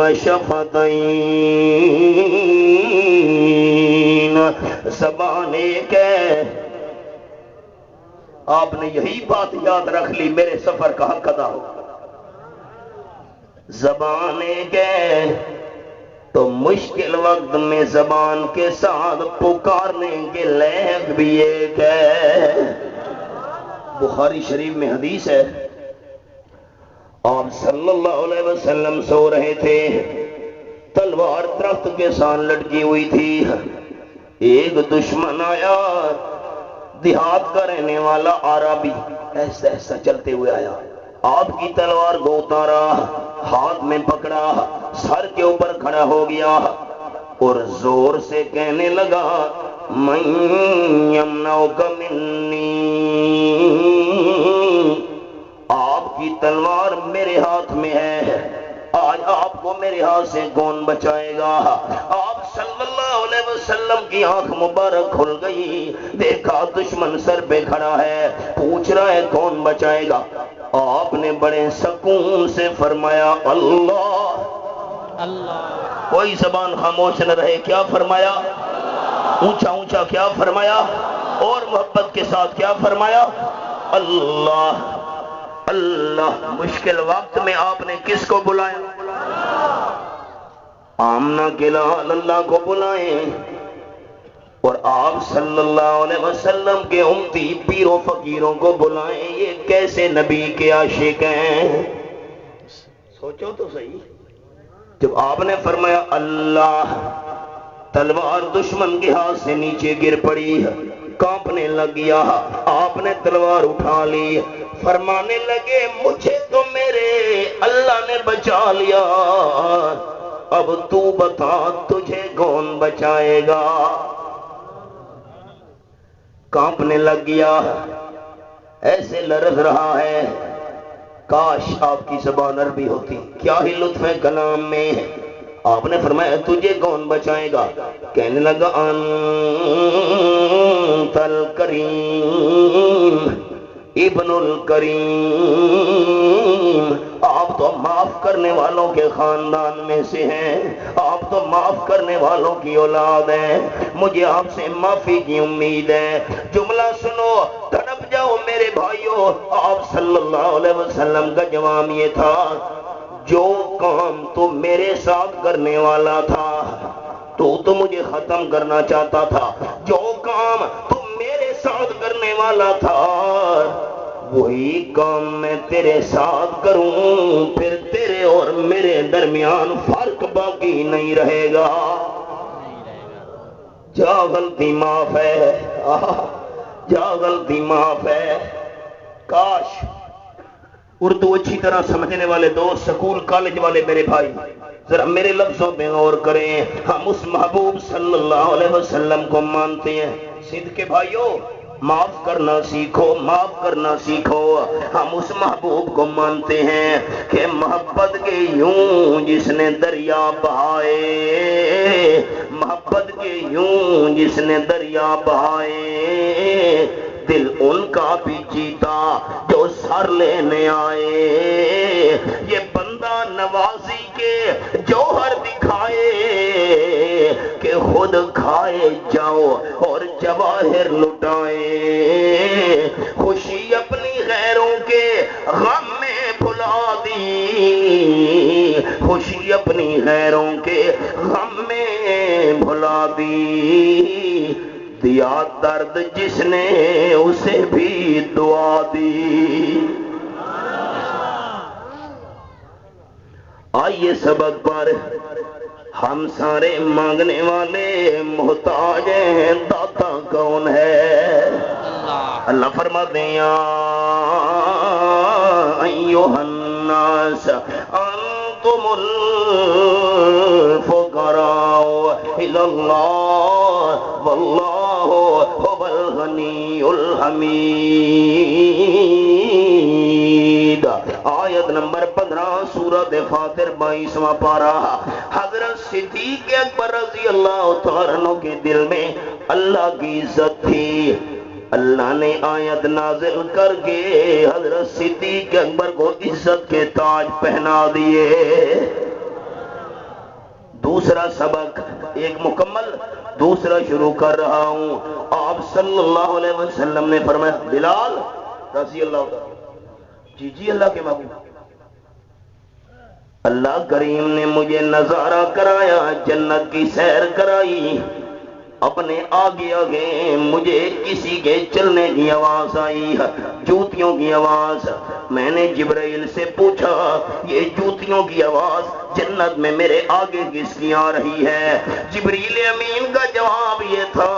وشفتین۔ زبان ایک ہے۔ آپ نے یہی بات یاد رکھ لی، میرے سفر کا حق ادا ہو۔ زبان ایک ہے تو مشکل وقت میں زبان کے ساتھ پکارنے کے لیگ بھی ایک ہے۔ بخاری شریف میں حدیث ہے، آپ صلی اللہ علیہ وسلم سو رہے تھے، تلوار درخت کے ساتھ لٹکی ہوئی تھی، ایک دشمن آیا، دیہات کا رہنے والا عربی ایسا ایسا چلتے ہوئے آیا، آپ کی تلوار کو اتارا، ہاتھ میں پکڑا، سر کے اوپر کھڑا ہو گیا اور زور سے کہنے لگا من یمنعک منی، آپ کی تلوار میرے ہاتھ میں ہے، آج آپ کو میرے ہاتھ سے کون بچائے گا؟ آپ صلی اللہ علیہ وسلم کی آنکھ مبارک کھل گئی، دیکھا دشمن سر پہ کھڑا ہے، پوچھ رہا ہے کون بچائے گا؟ آپ نے بڑے سکون سے فرمایا اللہ۔ کوئی زبان خاموش نہ رہے، کیا فرمایا؟ اونچا اونچا کیا فرمایا؟ اور محبت کے ساتھ کیا فرمایا؟ اللہ اللہ۔ مشکل وقت میں آپ نے کس کو بلایا؟ آمنہ کے لال اللہ کو بلائیں، اور آپ صلی اللہ علیہ وسلم کے امتی پیروں فقیروں کو بلائیں۔ یہ کیسے نبی کے عاشق ہیں؟ سوچو تو صحیح۔ جب آپ نے فرمایا اللہ، تلوار دشمن کے ہاتھ سے نیچے گر پڑی، کانپنے لگ گیا، آپ نے تلوار اٹھا لی، فرمانے لگے مجھے تو میرے اللہ نے بچا لیا، اب تو بتا تجھے کون بچائے گا؟ کانپنے لگ گیا، ایسے لرز رہا ہے، کاش آپ کی زبان عربی ہوتی، کیا ہی لطف ہے کلام میں۔ آپ نے فرمایا تجھے کون بچائے گا؟ کہنے لگا انت الکریم ابن الکریم، آپ تو معاف کرنے والوں کے خاندان میں سے ہیں، آپ تو معاف کرنے والوں کی اولاد ہیں، مجھے آپ سے معافی کی امید ہے۔ جملہ سنو، تڑپ جاؤ میرے بھائیوں۔ آپ صلی اللہ علیہ وسلم کا جواب یہ تھا، جو کام تو میرے ساتھ کرنے والا تھا تو مجھے ختم کرنا چاہتا تھا، جو کام تو میرے ساتھ کرنے والا تھا وہی کام میں تیرے ساتھ کروں، پھر تیرے اور میرے درمیان فرق باقی نہیں رہے گا۔ جا غلطی معاف ہے، جا غلطی معاف ہے۔ کاش اردو اچھی طرح سمجھنے والے دوست، سکول کالج والے میرے بھائی ذرا میرے لفظوں پہ غور کریں۔ ہم اس محبوب صلی اللہ علیہ وسلم کو مانتے ہیں، صدق کے بھائیوں معاف کرنا سیکھو، معاف کرنا سیکھو۔ ہم اس محبوب کو مانتے ہیں کہ محبت کے یوں جس نے دریا بہائے، محبت کے یوں جس نے دریا بہائے، دل ان کا بھی جیتا جو سر لینے آئے، یہ بندہ نوازی کے جوہر دکھائے کہ خود کھائے جاؤ اور جواہر لٹائے، خوشی اپنی غیروں کے غم میں بھلا دی، خوشی اپنی غیروں کے غم میں بھلا دی، دیا درد جس نے اسے بھی دعا دی۔ آئیے سبق پر، ہم سارے مانگنے والے محتاج ہیں، داتا کون ہے؟ اللہ فرماتے ہیں یا ایھا الناس انتم الفقراء الی اللہ واللہ هو الغنی الحمید۔ آیت نمبر 15 سورۃ فاطر 22واں پارہ۔ حضرت صدیق اکبر رضی اللہ تعالیٰ عنہ کے دل میں اللہ کی عزت تھی، اللہ نے آیت نازل کر کے حضرت صدیق اکبر کو عزت کے تاج پہنا دیے۔ دوسرا سبق ایک مکمل، دوسرا شروع کر رہا ہوں۔ آپ صلی اللہ علیہ وسلم نے فرمایا بلال رضی اللہ تعالیٰ، جی جی اللہ کے محبوب، اللہ کریم نے مجھے نظارہ کرایا، جنت کی سیر کرائی، اپنے آگے آگے مجھے کسی کے چلنے کی آواز آئی، جوتیوں کی آواز۔ میں نے جبرائیل سے پوچھا یہ جوتیوں کی آواز جنت میں میرے آگے کس کی آ رہی ہے؟ جبریل امین کا جواب یہ تھا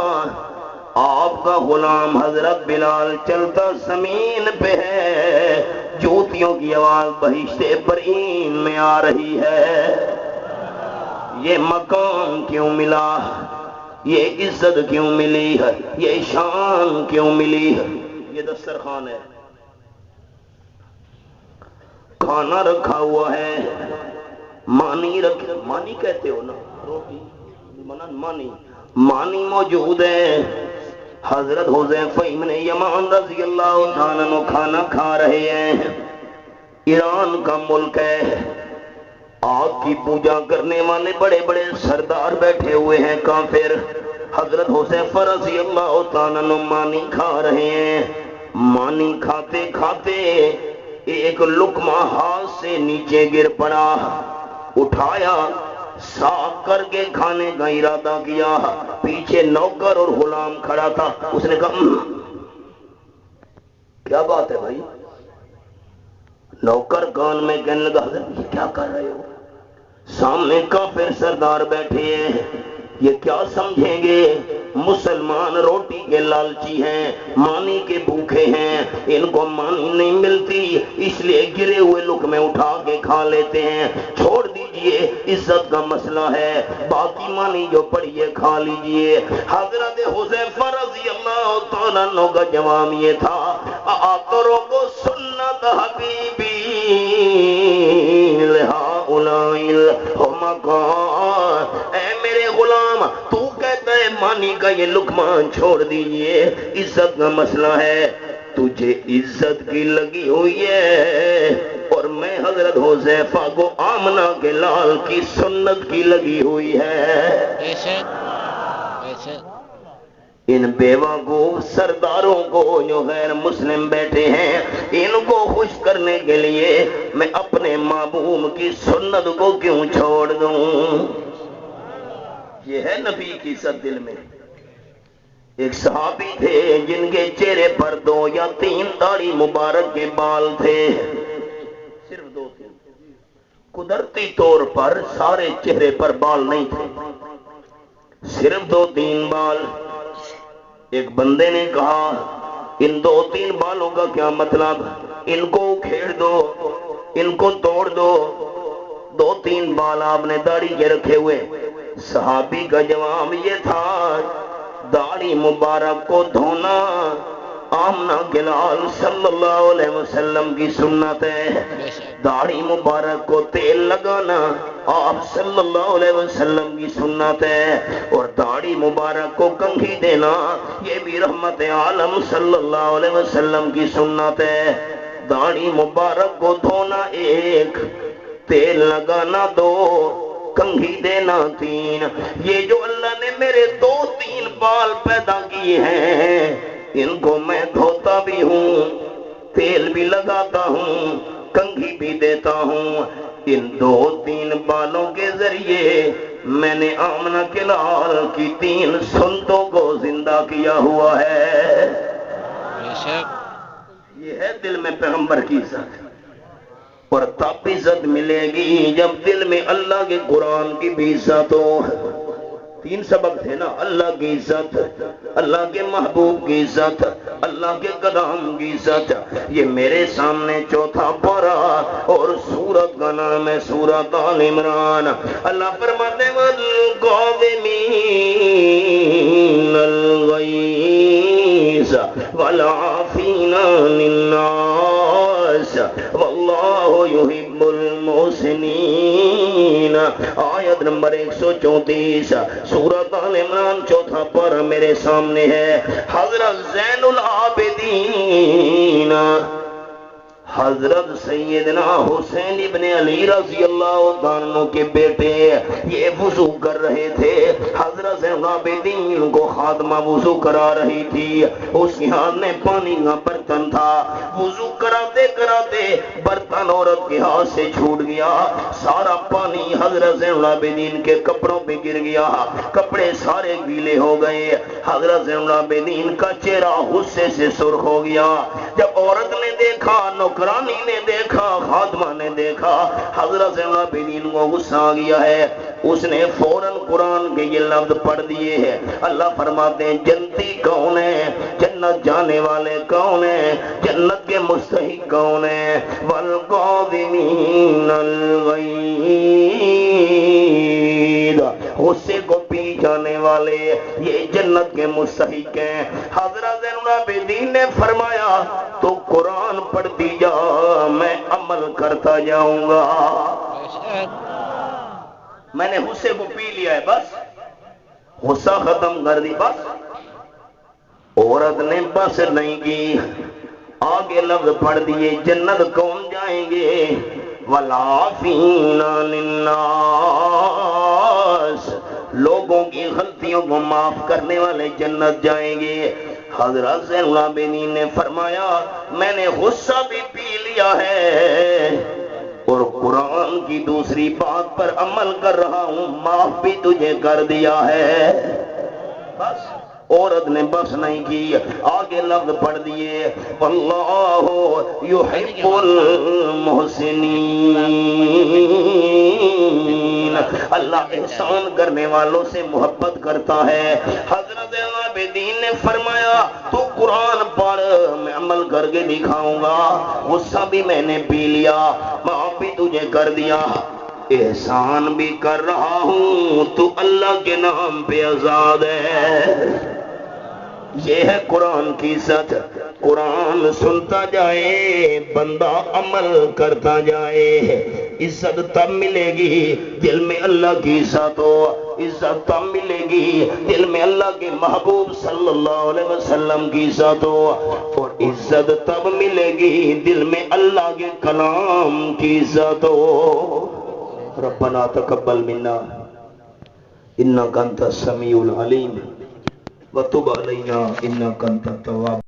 آپ کا غلام حضرت بلال چلتا زمین پہ ہے، جوتیوں کی آواز بہشت برین میں آ رہی ہے۔ یہ مقام کیوں ملا؟ یہ عزت کیوں ملی ہے؟ یہ شان کیوں ملی ہے؟ یہ دسترخوان ہے، کھانا رکھا ہوا ہے، مانی رکھے، مانی کہتے ہو نا روٹی، مانی موجود ہے۔ حضرت حذیفہ ابن یمان رضی اللہ عنہ کھانا کھا رہے ہیں، ایران کا ملک ہے، آگ کی پوجا کرنے والے بڑے بڑے سردار بیٹھے ہوئے ہیں کافر، حضرت حذیفہ رضی اللہ تعالیٰ عنہ مانی کھا رہے ہیں، مانی کھاتے کھاتے ایک لقمہ ہاتھ سے نیچے گر پڑا، اٹھایا، صاف کر کے کھانے کا ارادہ کیا، پیچھے نوکر اور غلام کھڑا تھا، اس نے کہا کیا بات ہے بھائی؟ نوکر کان میں کہنے لگا حضرت یہ کیا کر رہے ہو؟ سامنے کافر سردار بیٹھے ہیں، یہ کیا سمجھیں گے؟ مسلمان روٹی کے لالچی ہیں، مانی کے بھوکے ہیں، ان کو مانی نہیں ملتی اس لیے گرے ہوئے لقمے اٹھا کے کھا لیتے ہیں، چھوڑ دیجئے، عزت کا مسئلہ ہے، باقی مانی جو پڑی ہے کھا لیجئے۔ حضرت حذیفہ رضی اللہ تعالیٰ عنہ کا جواب یہ تھا اَأَتْرُكُ سُنَّتَ حَبِيبِي لِهَؤُلَاءِ الْحُمَقَاءِ، اے میرے غلام تو کہتا ہے مانی کا یہ لقمہ چھوڑ دیجئے، عزت کا مسئلہ ہے، تجھے عزت کی لگی ہوئی ہے اور میں حضرت حذیفہ کو آمنہ کے لال کی سنت کی لگی ہوئی ہے۔ ان بیوہ کو سرداروں کو جو غیر مسلم بیٹھے ہیں ان کو خوش کرنے کے لیے میں اپنے محبوب کی سنت کو کیوں چھوڑ دوں؟ یہ ہے نبی کی عزت دل میں۔ ایک صحابی تھے جن کے چہرے پر 2 یا 3 داڑھی مبارک کے بال تھے، صرف 2-3، قدرتی طور پر سارے چہرے پر بال نہیں تھے، صرف 2-3 بال۔ ایک بندے نے کہا ان 2-3 بالوں کا کیا مطلب؟ ان کو کھیڑ دو، ان کو توڑ دو۔ 2-3 بال آپ نے داڑھی کے رکھے ہوئے۔ صحابی کا جواب یہ تھا داڑھی مبارک کو دھونا آمنہ کے لال صلی اللہ علیہ وسلم کی سنت ہے، داڑھی مبارک کو تیل لگانا آپ صلی اللہ علیہ وسلم کی سنت ہے، اور داڑھی مبارک کو کنگھی دینا یہ بھی رحمت عالم صلی اللہ علیہ وسلم کی سنت ہے۔ داڑھی مبارک کو دھونا 1، تیل لگانا 2، کنگھی دینا 3۔ یہ جو اللہ نے میرے 2-3 بال پیدا کیے ہیں ان کو میں دھوتا بھی ہوں، تیل بھی لگاتا ہوں، کنگھی بھی دیتا ہوں۔ ان 2-3 بالوں کے ذریعے میں نے آمنہ کے لال کی 3 سنتوں کو زندہ کیا ہوا ہے۔ یہ ہے دل میں پیغمبر کی عزت، اور تب عزت ملے گی جب دل میں اللہ کے قرآن کی بھی عزت ہو۔ 3 سبق تھے نا، اللہ کی عزت، اللہ کے محبوب کی عزت، اللہ کے کلام کی عزت۔ یہ میرے سامنے 4تھا پارہ اور سورت کا نام ہے سورت آل عمران۔ اللہ فرماتے ہیں وَالْقَاظِمِينَ الْغَيْظَ وَالْعَافِينَ عَنِ النَّاسِ وَاللَّهُ يُحِبُّ الْمُحْسِنِينَ۔ آیت نمبر 134 سورۃ آل عمران 4تھا پارہ میرے سامنے ہے۔ حضرت زین العابدین حضرت سیدنا حسین ابن علی رضی اللہ عنہ کے بیٹے یہ وضو کر رہے تھے، حضرت زین العابدین کو خاتمہ وضو کرا رہی تھی، اس کے ہاتھ میں پانی کا برتن تھا، وضو کراتے کراتے برتن عورت کے ہاتھ سے چھوٹ گیا، سارا پانی حضرت زین العابدین کے کپڑوں پہ گر گیا، کپڑے سارے گیلے ہو گئے، حضرت زین العابدین کا چہرہ غصے سے سرخ ہو گیا۔ جب عورت نے دیکھا، نوکرانی نے دیکھا، خادمہ نے دیکھا حضرت زین العابدین کو غصہ آ گیا ہے، اس نے فوراً قرآن کے یہ لفظ پڑھ دیے ہیں۔ اللہ فرماتے ہیں جنتی کون ہے، جنت جانے والے کون ہیں، جنت کے مستحق کون ہیں؟ وَالْقَاظِمِينَ الْغَيْظَ، غصے کو پی جانے والے یہ جنت کے مستحق ہیں۔ حضرت زین العابدین نے فرمایا تو قرآن پڑھتی جا، میں عمل کرتا جاؤں گا۔ میں نے غصے کو پی لیا ہے، بس غصہ ختم کر دی، بس۔ عورت نے بس نہیں کی، آگے لفظ پڑھ دیے جنت کون جائیں گے؟ وَالْعَافِينَ عَنِ النَّاسِ، لوگوں کی غلطی غلطیوں کو معاف کرنے والے جنت جائیں گے۔ حضرت زین العابدین نے فرمایا میں نے غصہ بھی پی لیا ہے اور قرآن کی دوسری بات پر عمل کر رہا ہوں، معاف بھی تجھے کر دیا ہے۔ بس عورت نے بس نہیں کی، آگے لفظ پڑھ دیے واللہ یحب المحسنین، اللہ احسان کرنے والوں سے محبت کرتا ہے۔ حضرت عابدین نے فرمایا تو قرآن پڑھ، میں عمل کر کے دکھاؤں گا، غصہ بھی میں نے پی لیا، معاف بھی تجھے کر دیا، احسان بھی کر رہا ہوں، تو اللہ کے نام پہ آزاد ہے۔ یہ ہے قرآن کی سچ۔ قرآن سنتا جائے، بندہ عمل کرتا جائے، عزت تب ملے گی دل میں اللہ کی ذات ہو، عزت تب ملے گی دل میں اللہ کے محبوب صلی اللہ علیہ وسلم کی ذات ہو، اور عزت تب ملے گی دل میں اللہ کے کلام کی ذات ہو۔ ربنا تقبل منا انک انت السمیع العلیم وتب علینا انک انت التواب